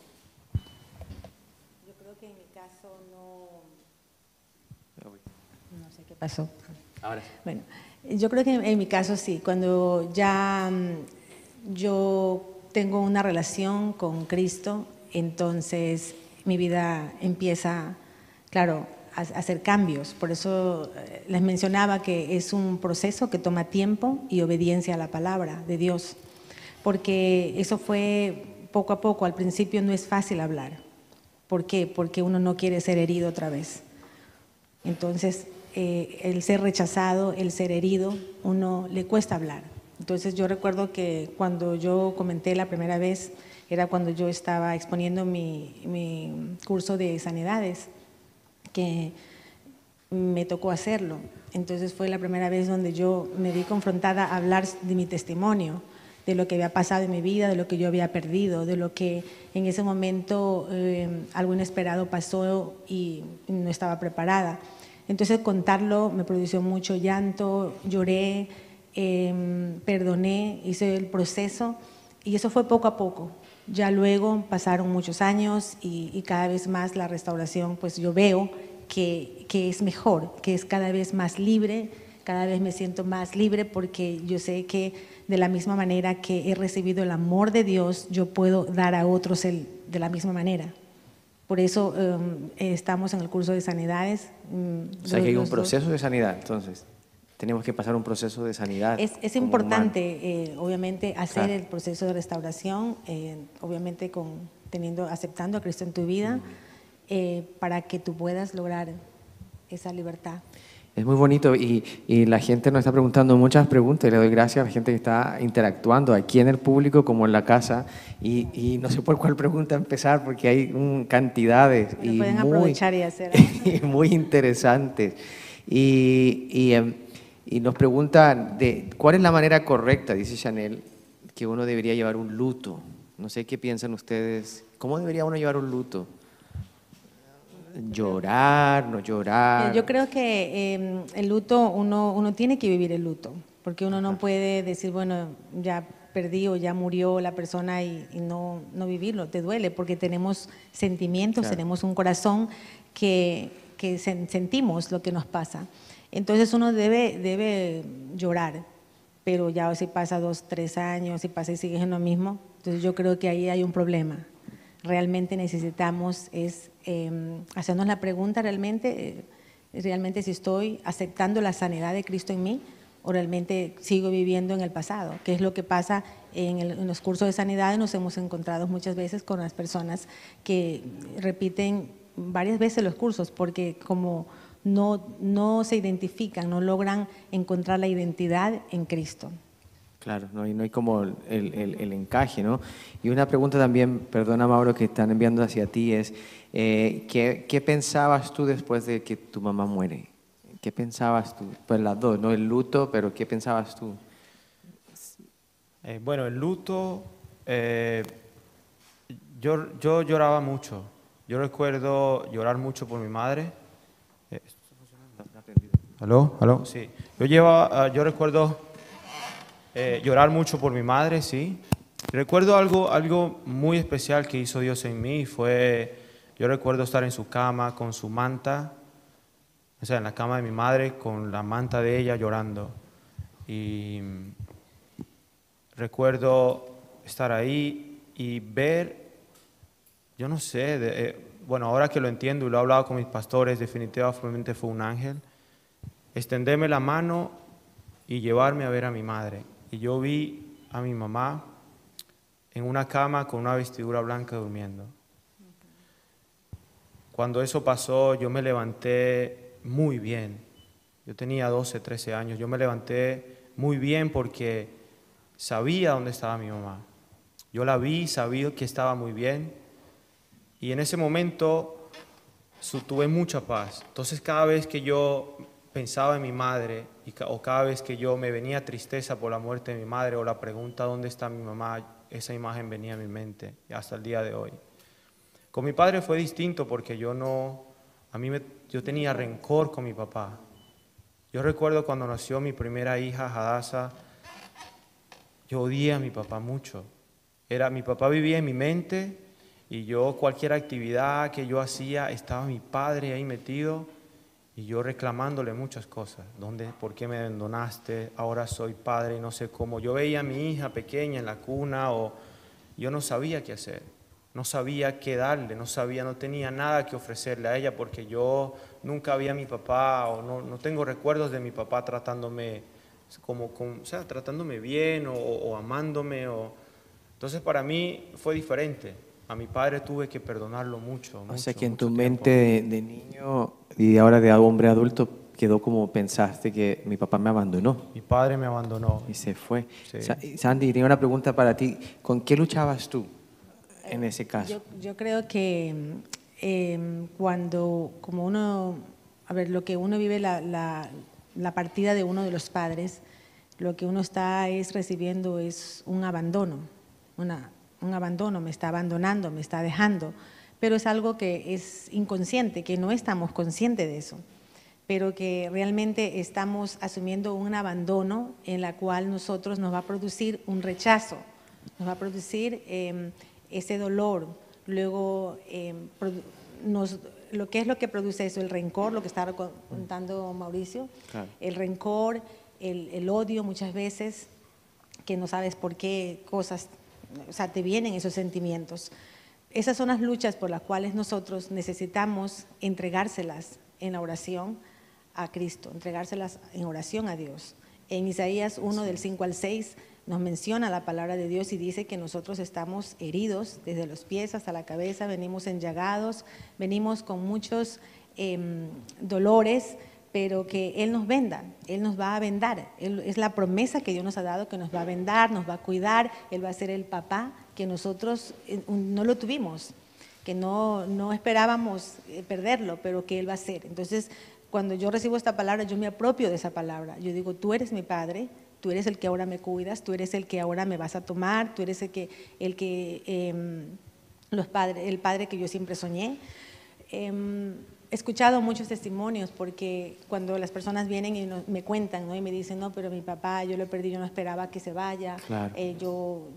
no sé qué pasó. Ahora sí. Bueno, yo creo que en mi caso sí, cuando ya yo tengo una relación con Cristo, entonces mi vida empieza, claro, a hacer cambios. Por eso les mencionaba que es un proceso que toma tiempo y obediencia a la palabra de Dios, porque eso fue poco a poco. Al principio no es fácil hablar. ¿Por qué? Porque uno no quiere ser herido otra vez. Entonces, el ser rechazado, el ser herido, uno le cuesta hablar. Entonces yo recuerdo que cuando yo comenté la primera vez, era cuando yo estaba exponiendo mi curso de sanidades, que me tocó hacerlo. Entonces fue la primera vez donde yo me vi confrontada a hablar de mi testimonio, de lo que había pasado en mi vida, de lo que yo había perdido, de lo que en ese momento algo inesperado pasó y no estaba preparada. Entonces contarlo me produjo mucho llanto, lloré, perdoné, hice el proceso, y eso fue poco a poco. Ya luego pasaron muchos años y cada vez más la restauración, pues yo veo que es mejor, que es cada vez más libre, cada vez me siento más libre, porque yo sé que de la misma manera que he recibido el amor de Dios, yo puedo dar a otros de la misma manera. Por eso estamos en el curso de sanidades. O sea que hay un proceso de sanidad, entonces. Tenemos que pasar un proceso de sanidad. Es importante, obviamente, hacer Claro. el proceso de restauración, obviamente aceptando a Cristo en tu vida, para que tú puedas lograr esa libertad. Es muy bonito y la gente nos está preguntando muchas preguntas, y le doy gracias a la gente que está interactuando aquí en el público como en la casa, y no sé por cuál pregunta empezar porque hay cantidades Bueno, y pueden aprovechar y hacer. y muy interesantes. Y nos preguntan cuál es la manera correcta, dice Chanel, que uno debería llevar un luto. No sé qué piensan ustedes. ¿Cómo debería uno llevar un luto? Llorar, no llorar. Yo creo que el luto, uno tiene que vivir el luto, porque uno no puede decir, bueno, ya perdí o ya murió la persona y no vivirlo. Te duele porque tenemos sentimientos, Claro. tenemos un corazón que sentimos lo que nos pasa. Entonces uno debe llorar, pero ya si pasa 2, 3 años, si pasa y sigues en lo mismo, entonces yo creo que ahí hay un problema. Realmente necesitamos hacernos la pregunta realmente si estoy aceptando la sanidad de Cristo en mí o realmente sigo viviendo en el pasado. ¿Qué es lo que pasa en los cursos de sanidad? Nos hemos encontrado muchas veces con las personas que repiten varias veces los cursos porque como no se identifican, no logran encontrar la identidad en Cristo. Claro, no hay como el encaje, ¿no? Y una pregunta también, perdona Mauro, que están enviando hacia ti es, ¿qué pensabas tú después de que tu mamá muere? ¿Qué pensabas tú? Pues las dos, ¿no? El luto, pero ¿qué pensabas tú? Bueno, el luto, yo lloraba mucho. Yo recuerdo llorar mucho por mi madre. ¿Aló? ¿Aló? Sí. Yo recuerdo llorar mucho por mi madre, sí. Recuerdo algo muy especial que hizo Dios en mí. Yo recuerdo estar en su cama con su manta, o sea, en la cama de mi madre, con la manta de ella llorando. Y recuerdo estar ahí y ver, yo no sé, bueno, ahora que lo entiendo y lo he hablado con mis pastores, definitivamente fue un ángel, extenderme la mano y llevarme a ver a mi madre. Y yo vi a mi mamá en una cama con una vestidura blanca durmiendo. Cuando eso pasó, yo me levanté muy bien. Yo tenía 12, 13 años. Yo me levanté muy bien porque sabía dónde estaba mi mamá. Yo la vi, sabía que estaba muy bien. Y en ese momento tuve mucha paz. Entonces cada vez que yo pensaba en mi madre o cada vez que yo me venía tristeza por la muerte de mi madre o la pregunta ¿dónde está mi mamá?, esa imagen venía a mi mente hasta el día de hoy. Con mi padre fue distinto porque yo tenía rencor con mi papá. Yo recuerdo cuando nació mi primera hija, Hadassah, yo odié a mi papá mucho. Mi papá vivía en mi mente y yo cualquier actividad que yo hacía estaba mi padre ahí metido y yo reclamándole muchas cosas. ¿Por qué me abandonaste? Ahora soy padre y no sé cómo. Yo veía a mi hija pequeña en la cuna o yo no sabía qué hacer. No sabía qué darle, no tenía nada que ofrecerle a ella porque yo nunca vi a mi papá o no tengo recuerdos de mi papá tratándome tratándome bien o amándome. Entonces para mí fue diferente. A mi padre tuve que perdonarlo mucho. O sea que en mucho tu tiempo. mente de niño y ahora de hombre adulto quedó como pensaste que mi papá me abandonó Mi padre me abandonó. y se fue. Sí. Sandy, tengo una pregunta para ti. ¿Con qué luchabas tú en ese caso? Yo creo que como uno, a ver, lo que uno vive, la partida de uno de los padres, lo que uno está recibiendo es un abandono, un abandono, me está abandonando, me está dejando, pero es algo que es inconsciente, que no estamos conscientes de eso, pero que realmente estamos asumiendo un abandono en la cual nosotros nos va a producir un rechazo, nos va a producir ese dolor, luego lo que es lo que produce eso, el rencor, lo que estaba contando Mauricio, Claro. el rencor, el odio muchas veces, que no sabes por qué cosas, o sea, te vienen esos sentimientos. Esas son las luchas por las cuales nosotros necesitamos entregárselas en la oración a Cristo, entregárselas en oración a Dios. En Isaías 1, del 5 al 6, nos menciona la palabra de Dios y dice que nosotros estamos heridos desde los pies hasta la cabeza, venimos enllagados, venimos con muchos dolores, pero que Él nos venda, Él nos va a vendar. Es la promesa que Dios nos ha dado, que nos va a vendar, nos va a cuidar, Él va a ser el papá que nosotros no lo tuvimos, que no esperábamos perderlo, pero que Él va a ser. Entonces, cuando yo recibo esta palabra, yo me apropio de esa palabra. Yo digo, tú eres mi padre, tú eres el que ahora me cuidas, tú eres el que ahora me vas a tomar, tú eres el padre que yo siempre soñé. He escuchado muchos testimonios porque cuando las personas vienen y me cuentan, ¿no? Y me dicen, no, pero mi papá, yo lo perdí, yo no esperaba que se vaya, Claro.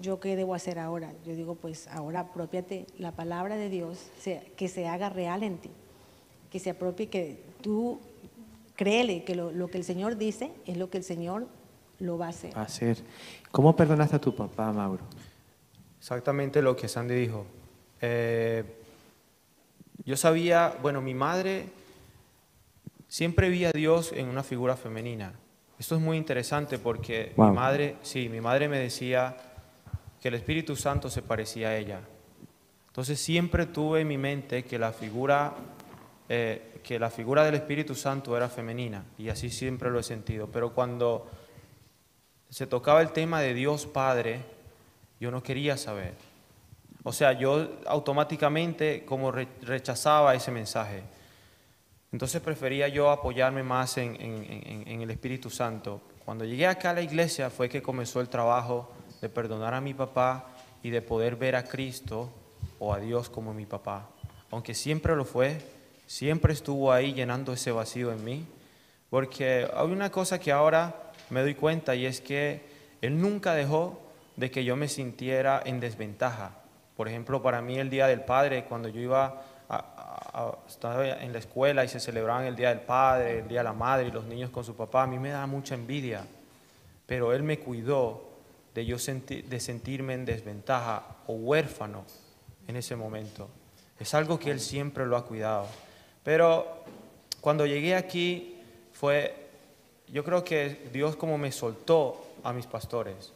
yo ¿qué debo hacer ahora? Yo digo, pues ahora apropiate la palabra de Dios, que se haga real en ti, que se apropie, que tú créele que lo que el Señor dice es lo que el Señor lo va a hacer. Va a ser. ¿Cómo perdonaste a tu papá, Mauro? Exactamente lo que Sandy dijo. Yo sabía, bueno, mi madre siempre vi a Dios en una figura femenina. Esto es muy interesante porque Wow. mi madre me decía que el Espíritu Santo se parecía a ella. Entonces siempre tuve en mi mente que la figura del Espíritu Santo era femenina y así siempre lo he sentido. Pero cuando se tocaba el tema de Dios Padre, yo no quería saber. O sea, yo automáticamente como rechazaba ese mensaje. Entonces prefería yo apoyarme más en el Espíritu Santo. Cuando llegué acá a la iglesia fue que comenzó el trabajo de perdonar a mi papá y de poder ver a Cristo o a Dios como mi papá. Aunque siempre lo fue, siempre estuvo ahí llenando ese vacío en mí. Porque hay una cosa que ahora me doy cuenta y es que Él nunca dejó de que yo me sintiera en desventaja. Por ejemplo, para mí el Día del Padre, cuando yo estaba en la escuela y se celebraban el Día del Padre, el Día de la Madre y los niños con su papá, a mí me daba mucha envidia. Pero Él me cuidó de sentirme en desventaja o huérfano en ese momento. Es algo que Él siempre lo ha cuidado. Pero cuando llegué aquí yo creo que Dios como me soltó a mis pastores,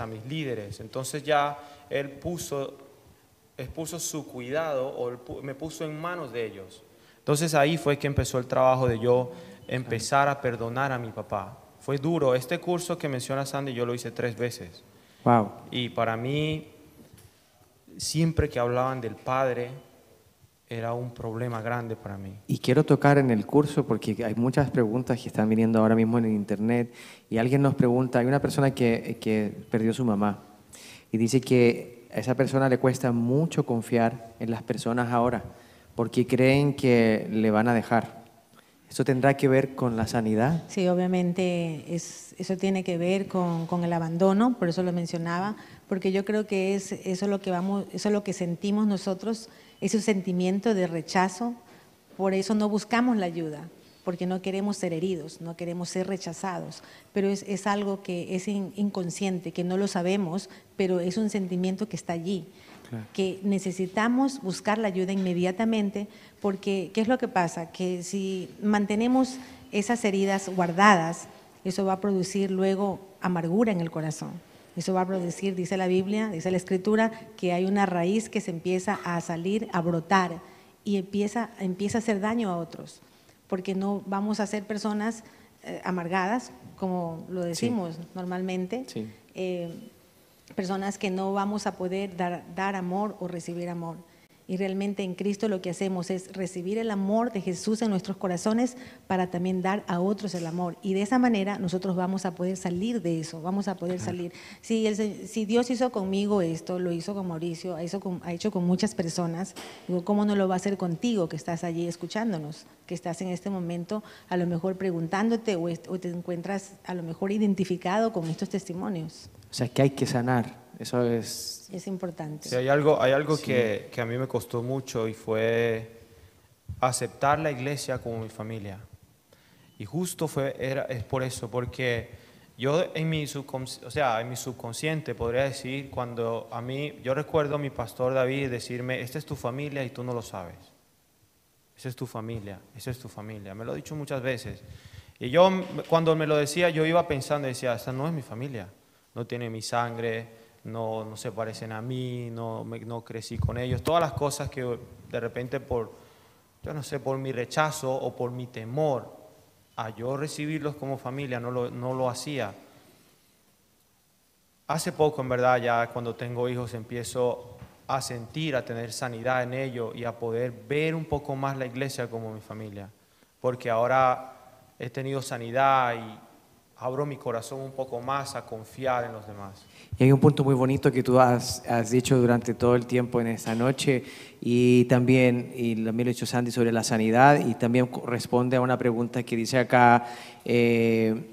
a mis líderes. Entonces ya Él puso su cuidado, o me puso en manos de ellos. Entonces ahí fue que empezó el trabajo de yo empezar a perdonar a mi papá. Fue duro. Este curso que menciona Sandy yo lo hice 3 veces. Wow. Y para mí, siempre que hablaban del Padre, era un problema grande para mí. Y quiero tocar en el curso porque hay muchas preguntas que están viniendo ahora mismo en el internet y alguien nos pregunta, hay una persona que perdió a su mamá y dice que a esa persona le cuesta mucho confiar en las personas ahora porque creen que le van a dejar. ¿Eso tendrá que ver con la sanidad? Sí, obviamente eso tiene que ver con el abandono, por eso lo mencionaba, porque yo creo que eso es lo que sentimos nosotros, ese sentimiento de rechazo, por eso no buscamos la ayuda, porque no queremos ser heridos, no queremos ser rechazados, pero es algo que es inconsciente, que no lo sabemos, pero es un sentimiento que está allí. Claro. Que necesitamos buscar la ayuda inmediatamente, porque ¿qué es lo que pasa? Que si mantenemos esas heridas guardadas, eso va a producir luego amargura en el corazón. Eso va a producir, dice la Biblia, dice la Escritura, que hay una raíz que se empieza a salir, a brotar y empieza a hacer daño a otros, porque no vamos a ser personas amargadas, como lo decimos sí. Normalmente. Sí. Personas que no vamos a poder dar amor o recibir amor. Y realmente en Cristo lo que hacemos es recibir el amor de Jesús en nuestros corazones para también dar a otros el amor. Y de esa manera nosotros vamos a poder salir de eso, vamos a poder salir. Si Dios hizo conmigo esto, lo hizo con Mauricio, ha hecho con muchas personas, digo, ¿cómo no lo va a hacer contigo que estás allí escuchándonos? Que estás en este momento a lo mejor preguntándote o te encuentras a lo mejor identificado con estos testimonios. O sea, que hay que sanar, eso es importante. Sí, hay algo sí. que a mí me costó mucho y fue aceptar la iglesia como mi familia. Y justo es por eso, porque yo en mi subconsciente podría decir, yo recuerdo a mi pastor David decirme, esta es tu familia y tú no lo sabes. Esa es tu familia, esa es tu familia. Me lo ha dicho muchas veces. Y yo cuando me lo decía, yo iba pensando y decía, esta no es mi familia. No tiene mi sangre, no se parecen a mí, no crecí con ellos. Todas las cosas que de repente por mi rechazo o por mi temor a yo recibirlos como familia no lo hacía. Hace poco, en verdad, ya cuando tengo hijos empiezo a sentir, a tener sanidad en ello y a poder ver un poco más la iglesia como mi familia. Porque ahora he tenido sanidad y abro mi corazón un poco más a confiar en los demás. Y hay un punto muy bonito que tú has dicho durante todo el tiempo en esta noche y también lo ha dicho Sandy sobre la sanidad y también responde a una pregunta que dice acá que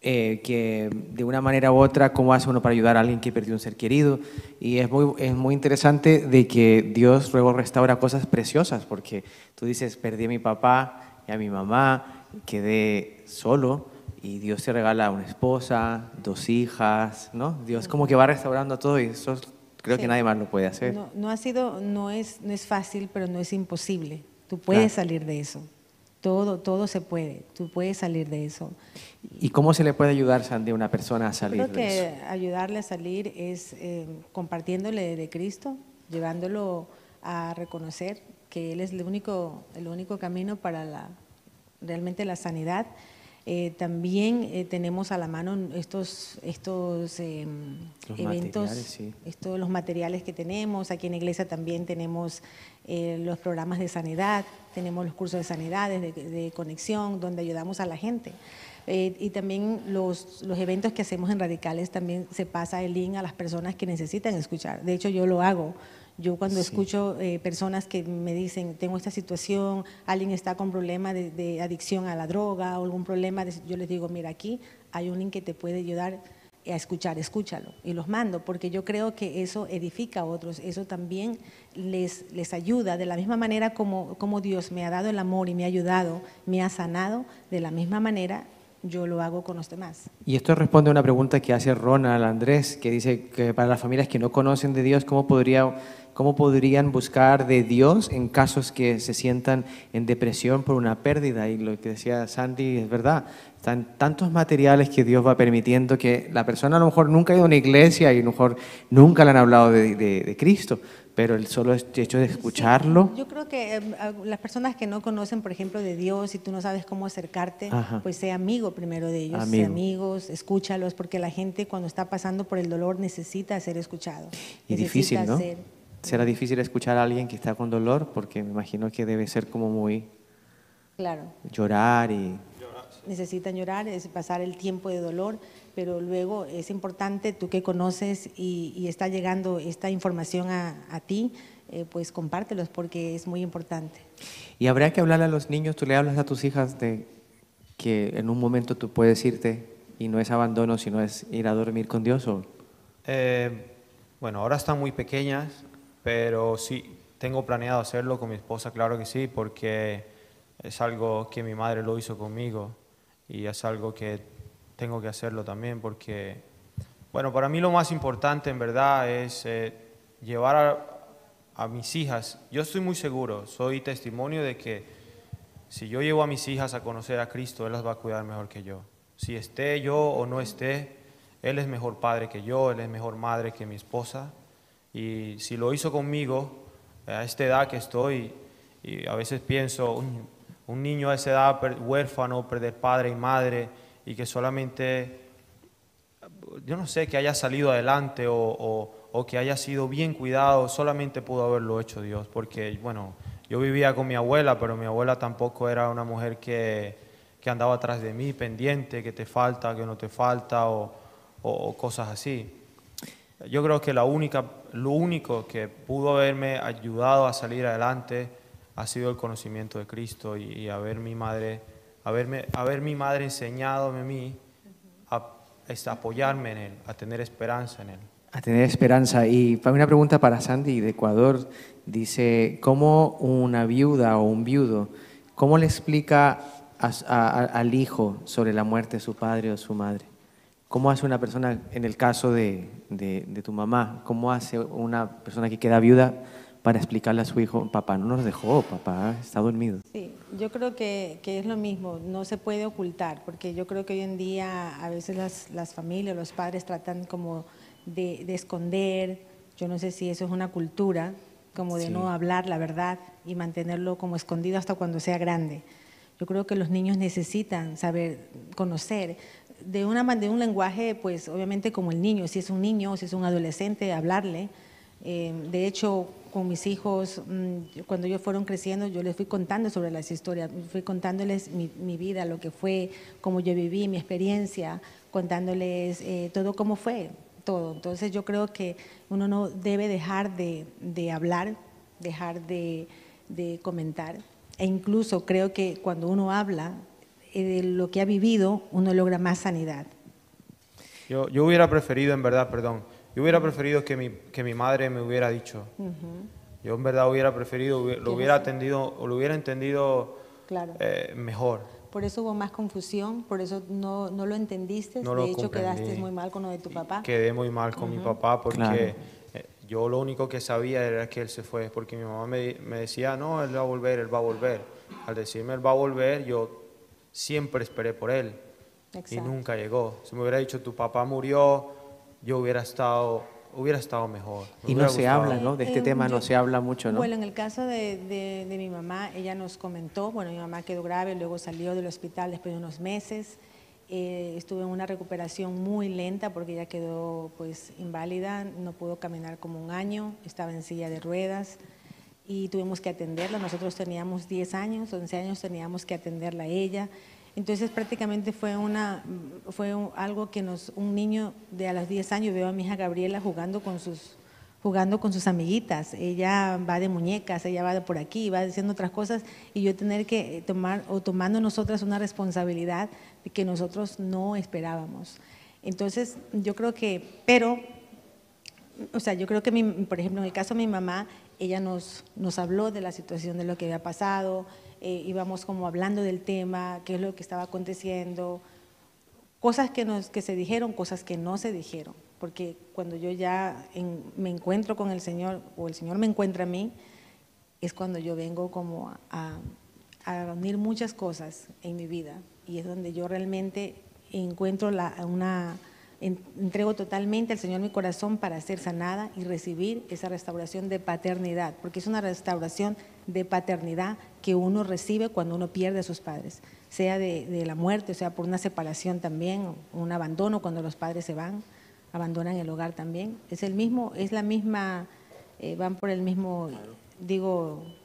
de una manera u otra, ¿cómo hace uno para ayudar a alguien que perdió un ser querido? Y es muy interesante de que Dios luego restaura cosas preciosas, porque tú dices, perdí a mi papá y a mi mamá, quedé solo, y Dios te regala una esposa, 2 hijas, ¿no? Dios como que va restaurando todo y eso creo que nadie más lo puede hacer. No es fácil, pero no es imposible. Tú puedes salir de eso. Todo se puede. Tú puedes salir de eso. ¿Y cómo se le puede ayudar, Sandy, a una persona a salir de eso? Creo que ayudarle a salir es compartiéndole de Cristo, llevándolo a reconocer que Él es el único camino para realmente la sanidad. También tenemos a la mano estos eventos, sí. Los materiales que tenemos. Aquí en la iglesia también tenemos los programas de sanidad, tenemos los cursos de sanidad, de conexión, donde ayudamos a la gente. Y también los eventos que hacemos en Radicales también se pasa el link a las personas que necesitan escuchar. De hecho, yo lo hago. Yo cuando escucho personas que me dicen, tengo esta situación, alguien está con problema de adicción a la droga o algún problema, yo les digo, mira, aquí hay un link que te puede ayudar a escuchar, escúchalo. Y los mando, porque yo creo que eso edifica a otros, eso también les ayuda, de la misma manera como Dios me ha dado el amor y me ha ayudado, me ha sanado, de la misma manera yo lo hago con los demás. Y esto responde a una pregunta que hace Ronald Andrés, que dice que para las familias que no conocen de Dios, ¿cómo podrían buscar de Dios en casos que se sientan en depresión por una pérdida? Y lo que decía Sandy es verdad, están tantos materiales que Dios va permitiendo que la persona a lo mejor nunca ha ido a una iglesia y a lo mejor nunca le han hablado de Cristo, pero el solo hecho de escucharlo. Sí, yo creo que las personas que no conocen, por ejemplo, de Dios, y tú no sabes cómo acercarte, Ajá. pues sé amigo primero de ellos, Amigo. sé amigos, escúchalos, porque la gente cuando está pasando por el dolor necesita ser escuchado. Y difícil, Necesita ¿no? ser- Será difícil escuchar a alguien que está con dolor, porque me imagino que debe ser como muy Claro, llorar y... necesitan llorar, es pasar el tiempo de dolor, pero luego es importante, tú que conoces y está llegando esta información a ti, pues compártelos porque es muy importante. Y habrá que hablarle a los niños, tú le hablas a tus hijas de que en un momento tú puedes irte y no es abandono, sino es ir a dormir con Dios. ¿O? Bueno, ahora están muy pequeñas, pero sí, tengo planeado hacerlo con mi esposa, claro que sí, porque es algo que mi madre lo hizo conmigo y es algo que tengo que hacerlo también porque, bueno, para mí lo más importante en verdad es llevar a mis hijas. Yo estoy muy seguro, soy testimonio de que si yo llevo a mis hijas a conocer a Cristo, Él las va a cuidar mejor que yo. Si esté yo o no esté, Él es mejor padre que yo, Él es mejor madre que mi esposa. Y si lo hizo conmigo, a esta edad que estoy, y a veces pienso, un niño a esa edad huérfano, perder padre y madre, y que solamente, yo no sé, que haya salido adelante o que haya sido bien cuidado, solamente pudo haberlo hecho Dios. Porque, bueno, yo vivía con mi abuela, pero mi abuela tampoco era una mujer que andaba atrás de mí, pendiente, que te falta, que no te falta, o cosas así. Yo creo que lo único que pudo haberme ayudado a salir adelante ha sido el conocimiento de Cristo y haber mi madre enseñado a mí a apoyarme en Él, a tener esperanza en Él. A tener esperanza. Y para una pregunta para Sandy de Ecuador, dice, ¿cómo una viuda o un viudo, cómo le explica al hijo sobre la muerte de su padre o su madre? ¿Cómo hace una persona, en el caso de tu mamá, cómo hace una persona que queda viuda para explicarle a su hijo, papá no nos dejó, papá está dormido? Sí, yo creo que es lo mismo, no se puede ocultar, porque yo creo que hoy en día a veces las familias, los padres tratan como de esconder, yo no sé si eso es una cultura, como de Sí. no hablar la verdad y mantenerlo como escondido hasta cuando sea grande. Yo creo que los niños necesitan saber, conocer, de un lenguaje, pues obviamente como el niño, si es un niño o si es un adolescente, hablarle. De hecho, con mis hijos, cuando ellos fueron creciendo, yo les fui contando sobre las historias, fui contándoles mi vida, lo que fue, cómo yo viví, mi experiencia, contándoles todo cómo fue, todo. Entonces yo creo que uno no debe dejar de hablar, dejar de comentar. E incluso creo que cuando uno habla de lo que ha vivido, uno logra más sanidad. Yo hubiera preferido, en verdad, yo hubiera preferido que mi madre me hubiera dicho. Yo en verdad hubiera preferido, lo hubiera entendido Claro. mejor. Por eso hubo más confusión, por eso no lo entendiste, No lo de hecho comprendí. quedaste muy mal con lo de tu papá. Quedé muy mal con mi papá porque Claro. yo lo único que sabía era que él se fue, porque mi mamá me decía, no, él va a volver, él va a volver. Al decirme él va a volver, yo siempre esperé por él. Exacto. Y nunca llegó. Si me hubiera dicho tu papá murió, yo hubiera estado mejor. Me Y no hubiera se gustado. habla, ¿no? De este tema no se habla mucho, ¿no? Bueno, en el caso de mi mamá, ella nos comentó, bueno, mi mamá quedó grave, luego salió del hospital después de unos meses, estuvo en una recuperación muy lenta porque ella quedó pues inválida, no pudo caminar como un año, estaba en silla de ruedas y tuvimos que atenderla. Nosotros teníamos 10 años, 11 años, teníamos que atenderla a ella. Entonces prácticamente fue algo que un niño de a los 10 años, veo a mi hija Gabriela jugando con sus amiguitas, ella va de muñecas, ella va de por aquí, va haciendo otras cosas y yo tener que tomando nosotras una responsabilidad de que nosotros no esperábamos. Entonces yo creo que, yo creo que por ejemplo en el caso de mi mamá, ella nos habló de la situación de lo que había pasado, íbamos como hablando del tema, qué es lo que estaba aconteciendo, cosas que se dijeron, cosas que no se dijeron, porque cuando yo ya me encuentro con el Señor o el Señor me encuentra a mí, es cuando yo vengo como a unir muchas cosas en mi vida y es donde yo realmente encuentro entrego totalmente al Señor mi corazón para ser sanada y recibir esa restauración de paternidad, porque es una restauración de paternidad que uno recibe cuando uno pierde a sus padres, sea de la muerte, o sea por una separación también, o un abandono cuando los padres se van, abandonan el hogar también. Van por el mismo,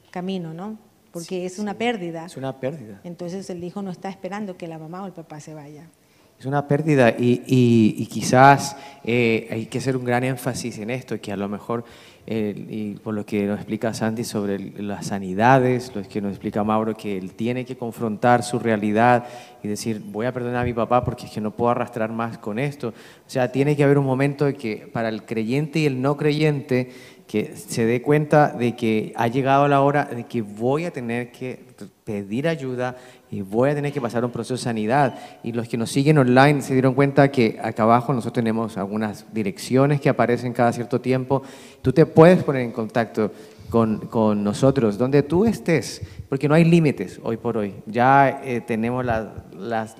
camino, ¿no? Porque es una pérdida. Es una pérdida. Entonces el hijo no está esperando que la mamá o el papá se vaya. Es una pérdida y quizás hay que hacer un gran énfasis en esto, que a lo mejor, y por lo que nos explica Sandy sobre las sanidades, lo que nos explica Mauro, que él tiene que confrontar su realidad y decir, voy a perdonar a mi papá porque es que no puedo arrastrar más con esto. O sea, tiene que haber un momento de que para el creyente y el no creyente, que se dé cuenta de que ha llegado la hora de que voy a tener que pedir ayuda y voy a tener que pasar un proceso de sanidad. Y los que nos siguen online se dieron cuenta que acá abajo nosotros tenemos algunas direcciones que aparecen cada cierto tiempo. Tú te puedes poner en contacto con nosotros, donde tú estés, porque no hay límites hoy por hoy. Ya tenemos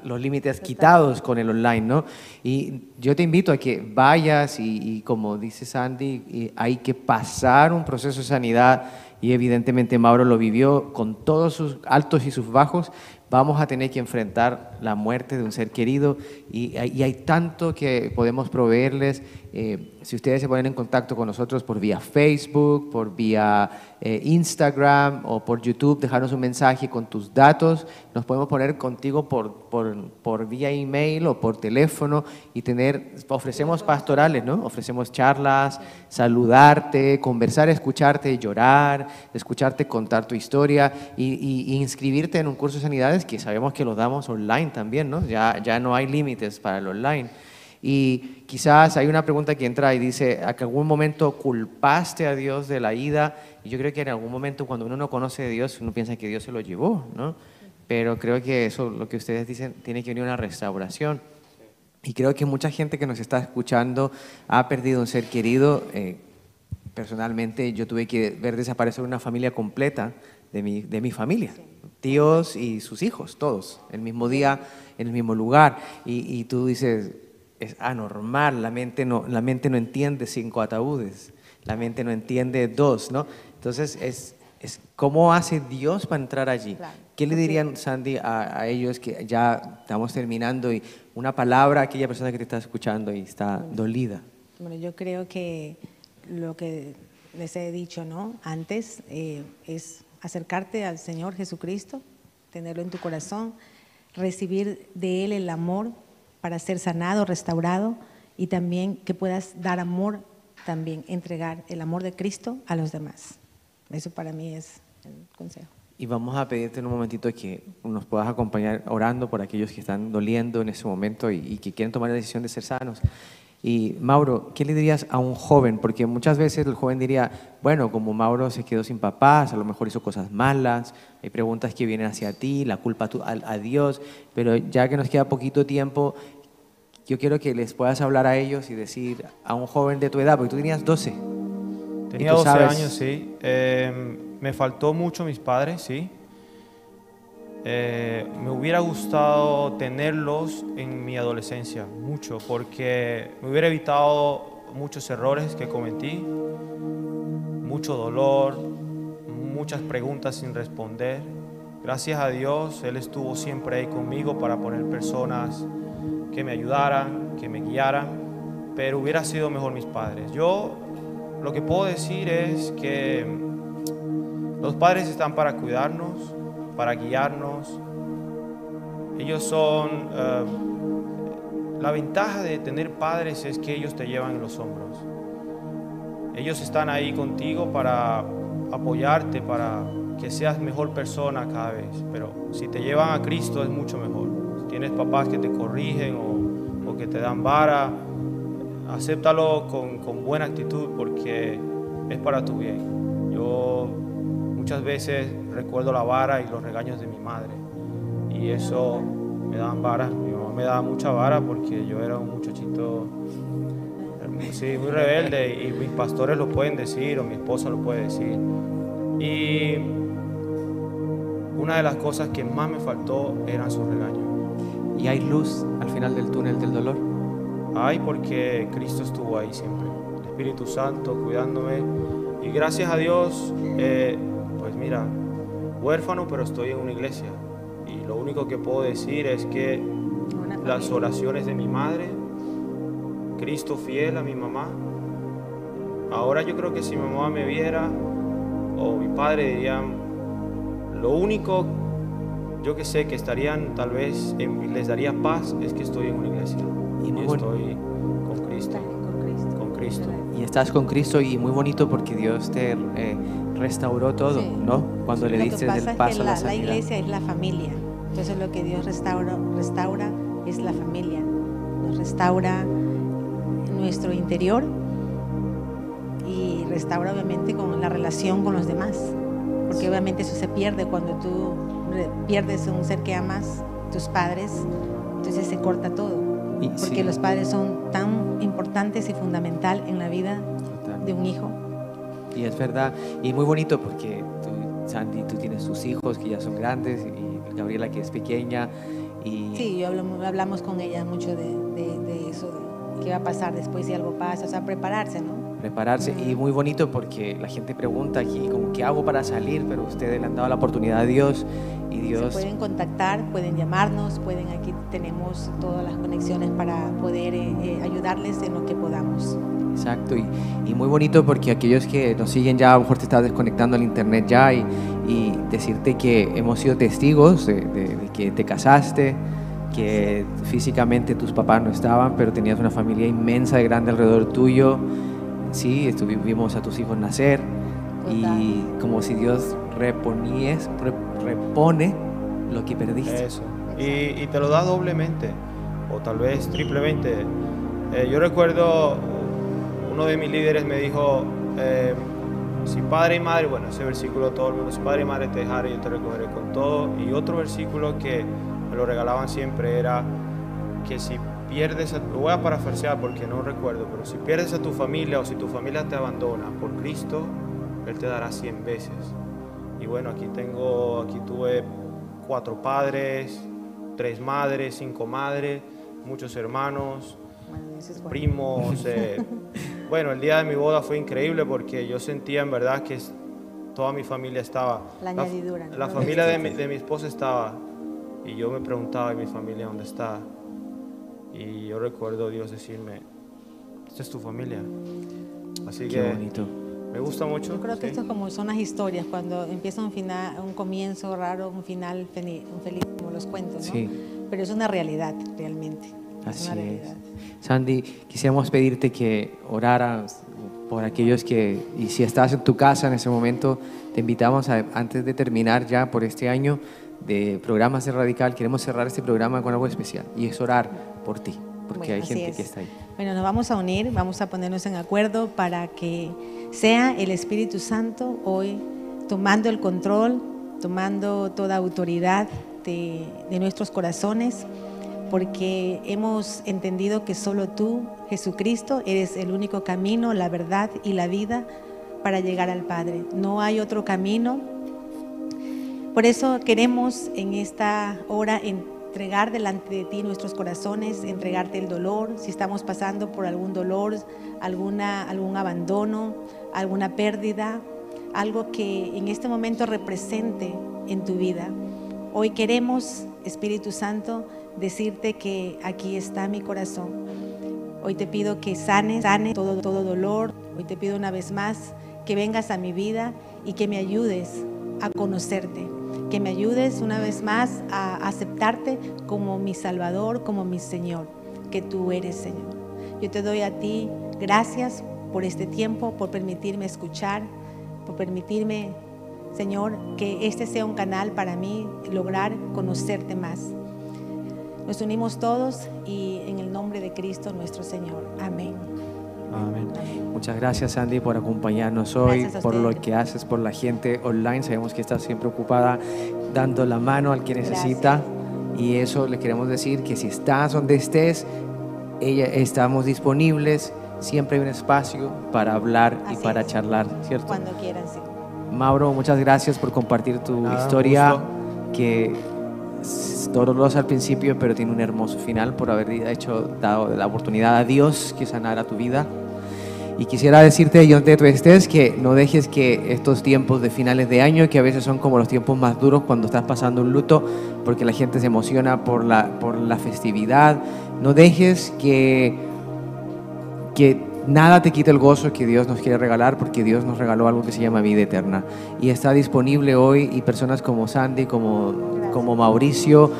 los límites quitados con el online, ¿no? Y yo te invito a que vayas y como dice Sandy, hay que pasar un proceso de sanidad y evidentemente Mauro lo vivió con todos sus altos y sus bajos. Vamos a tener que enfrentar la muerte de un ser querido y hay tanto que podemos proveerles. Si ustedes se ponen en contacto con nosotros por vía Facebook, por vía Instagram o por YouTube, dejarnos un mensaje con tus datos, nos podemos poner contigo por vía email o por teléfono y ofrecemos pastorales, ¿no? Ofrecemos charlas, saludarte, conversar, escucharte, llorar, escucharte contar tu historia y inscribirte en un curso de sanidades que sabemos que lo damos online también, ¿no? Ya no hay límites para el online. Y quizás hay una pregunta que entra y dice, ¿a que algún momento culpaste a Dios de la ida? Y yo creo que en algún momento cuando uno no conoce de Dios, uno piensa que Dios se lo llevó, ¿no? Pero creo que eso, lo que ustedes dicen, tiene que venir una restauración. Y creo que mucha gente que nos está escuchando ha perdido un ser querido. Personalmente, yo tuve que ver desaparecer una familia completa de mi familia. Tíos y sus hijos, todos, el mismo día, en el mismo lugar. Y tú dices, es anormal, la mente no entiende 5 ataúdes, la mente no entiende 2, ¿no? Entonces, es ¿cómo hace Dios para entrar allí? Claro. ¿Qué le dirían, Sandy, a ellos que ya estamos terminando y una palabra a aquella persona que te está escuchando y está dolida? Bueno, yo creo que lo que les he dicho, ¿no? Antes es acercarte al Señor Jesucristo, tenerlo en tu corazón, recibir de Él el amor para ser sanado, restaurado y también que puedas dar amor, también entregar el amor de Cristo a los demás. Eso para mí es el consejo. Y vamos a pedirte en un momentito que nos puedas acompañar orando por aquellos que están doliendo en ese momento y que quieren tomar la decisión de ser sanos. Y Mauro, ¿qué le dirías a un joven? Porque muchas veces el joven diría, bueno, como Mauro se quedó sin papás, a lo mejor hizo cosas malas, hay preguntas que vienen hacia ti, la culpa a Dios, pero ya que nos queda poquito tiempo, yo quiero que les puedas hablar a ellos y decir a un joven de tu edad, porque tú tenías 12. Tenía 12 años, sí. Me faltó mucho mis padres, sí. Me hubiera gustado tenerlos en mi adolescencia, mucho, porque me hubiera evitado muchos errores que cometí, mucho dolor, muchas preguntas sin responder. Gracias a Dios, Él estuvo siempre ahí conmigo para poner personas que me ayudaran, que me guiaran, pero hubiera sido mejor mis padres. Yo lo que puedo decir es que los padres están para cuidarnos, para guiarnos. Ellos son, la ventaja de tener padres es que ellos te llevan en los hombros. Ellos están ahí contigo para apoyarte, para que seas mejor persona cada vez. Pero si te llevan a Cristo es mucho mejor. Si tienes papás que te corrigen o que te dan vara, acéptalo con buena actitud porque es para tu bien. Yo muchas veces recuerdo la vara y los regaños de mi madre y eso me daban vara, mi mamá me daba mucha vara porque yo era un muchachito, sí, muy rebelde, y mis pastores lo pueden decir o mi esposa lo puede decir. Y una de las cosas que más me faltó eran sus regaños. ¿Y hay luz al final del túnel del dolor? Ay, porque Cristo estuvo ahí siempre, el Espíritu Santo cuidándome, y gracias a Dios, pues mira, huérfano, pero estoy en una iglesia, y lo único que puedo decir es que las oraciones de mi madre, Cristo fiel a mi mamá. Ahora yo creo que si mi mamá me viera o mi padre dirían, lo único, yo que sé, que estarían tal vez, les daría paz, es que estoy en una iglesia y estoy con Cristo, con Cristo. Y estás con Cristo, y muy bonito porque Dios te restauró todo, Sí. ¿no? Cuando le diste el paso a la la sanidad. iglesia es la familia. Entonces lo que Dios restaura es la familia. Nos restaura nuestro interior y restaura obviamente con la relación con los demás. Porque obviamente eso se pierde cuando tú pierdes un ser que amas, tus padres, entonces se corta todo. Y Porque sí, los padres son tan importantes y fundamental en la vida total. de un hijo. Y es verdad, y muy bonito porque tú, Sandy, tú tienes tus hijos que ya son grandes, y Gabriela que es pequeña, y Sí, hablamos con ella mucho de eso, de qué va a pasar después si algo pasa, o sea, prepararse, ¿no? prepararse. Y muy bonito porque la gente pregunta aquí como qué hago para salir, pero ustedes le han dado la oportunidad a Dios, y Se Dios pueden contactar, pueden llamarnos, aquí tenemos todas las conexiones para poder ayudarles en lo que podamos. exacto, y muy bonito porque aquellos que nos siguen ya, a lo mejor te estás desconectando al internet ya, y decirte que hemos sido testigos de que te casaste, que físicamente tus papás no estaban, pero tenías una familia inmensa y grande alrededor tuyo. Sí, vimos a tus hijos nacer, y como si Dios repone lo que perdiste. Eso. Y te lo da doblemente, o tal vez triplemente. Yo recuerdo, uno de mis líderes me dijo, si padre y madre, bueno, ese versículo todo el mundo, si padre y madre te dejare, yo te recogeré con todo. Y otro versículo que me lo regalaban siempre era que si pierdes, lo voy a parafrasear porque no recuerdo, pero si pierdes a tu familia o si tu familia te abandona por Cristo, Él te dará 100 veces. Y bueno, aquí tuve 4 padres, 3 madres, 5 madres, muchos hermanos, Bueno, eso es bueno. primos. Bueno, el día de mi boda fue increíble porque yo sentía en verdad que toda mi familia estaba. La añadidura, ¿no? La familia de mi esposa estaba, y yo me preguntaba, ¿y mi familia dónde está? Y yo recuerdo Dios decirme, esta es tu familia. Así Qué que bonito. me gusta mucho. Yo creo que sí. esto son las historias, cuando empieza un comienzo raro, un final feliz, como los cuentos, ¿no? Sí. Pero es una realidad, realmente. Así una es. realidad. Sandy, quisiéramos pedirte que oraras por aquellos y si estás en tu casa en ese momento, te invitamos antes de terminar ya por este año de programas de Radical, queremos cerrar este programa con algo especial, y es orar por ti, porque Bueno, hay así gente es. que está ahí. Bueno, nos vamos a unir, vamos a ponernos en acuerdo para que sea el Espíritu Santo hoy tomando el control, tomando toda autoridad de nuestros corazones, porque hemos entendido que solo tú, Jesucristo, eres el único camino, la verdad y la vida para llegar al Padre. No hay otro camino. Por eso queremos en esta hora entregar delante de ti nuestros corazones, entregarte el dolor, si estamos pasando por algún dolor, algún abandono, alguna pérdida, algo que en este momento represente en tu vida. Hoy queremos, Espíritu Santo, decirte que aquí está mi corazón. Hoy te pido que sane todo dolor. Hoy te pido una vez más que vengas a mi vida y que me ayudes a conocerte, que me ayudes una vez más a aceptarte como mi Salvador, como mi Señor, que tú eres, Señor. Yo te doy a ti gracias por este tiempo, por permitirme escuchar, por permitirme, Señor, que este sea un canal para mí, lograr conocerte más. Nos unimos todos y en el nombre de Cristo nuestro Señor. Amén. Amén. Muchas gracias, Sandy, por acompañarnos hoy, Gracias a por lo ustedes. que haces por la gente online. Sabemos que estás siempre ocupada dando la mano al que necesita. Y eso le queremos decir que si estás donde estés, estamos disponibles, siempre hay un espacio para hablar y Así para es. charlar, ¿cierto? Cuando quieran, sí. Mauro, muchas gracias por compartir tu Nada, un historia, gusto. que es dolorosa al principio, pero tiene un hermoso final por haber dado la oportunidad a Dios que sanara tu vida. Y quisiera decirte, ahí donde tú estés, que no dejes que estos tiempos de finales de año, que a veces son como los tiempos más duros cuando estás pasando un luto, porque la gente se emociona por la festividad, no dejes que nada te quite el gozo que Dios nos quiere regalar, porque Dios nos regaló algo que se llama vida eterna. Y está disponible hoy, y personas como Sandy, como Mauricio,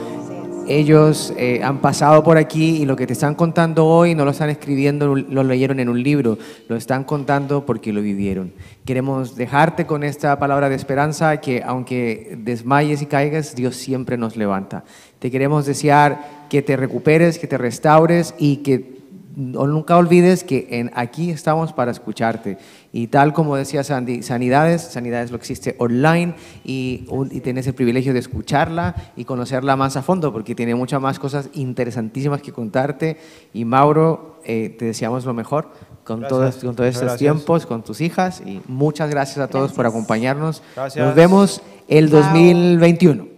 ellos han pasado por aquí, y lo que te están contando hoy no lo están escribiendo, lo leyeron en un libro, lo están contando porque lo vivieron. Queremos dejarte con esta palabra de esperanza, que aunque desmayes y caigas, Dios siempre nos levanta. Te queremos desear que te recuperes, que te restaures, y que nunca olvides que aquí estamos para escucharte. Y tal como decía Sandy, Sanidades lo existe online, y tienes el privilegio de escucharla y conocerla más a fondo, porque tiene muchas más cosas interesantísimas que contarte. Y Mauro, te deseamos lo mejor con todos estos tiempos, con tus hijas, y muchas gracias a todos por acompañarnos. Gracias. Nos vemos el Chao. 2021.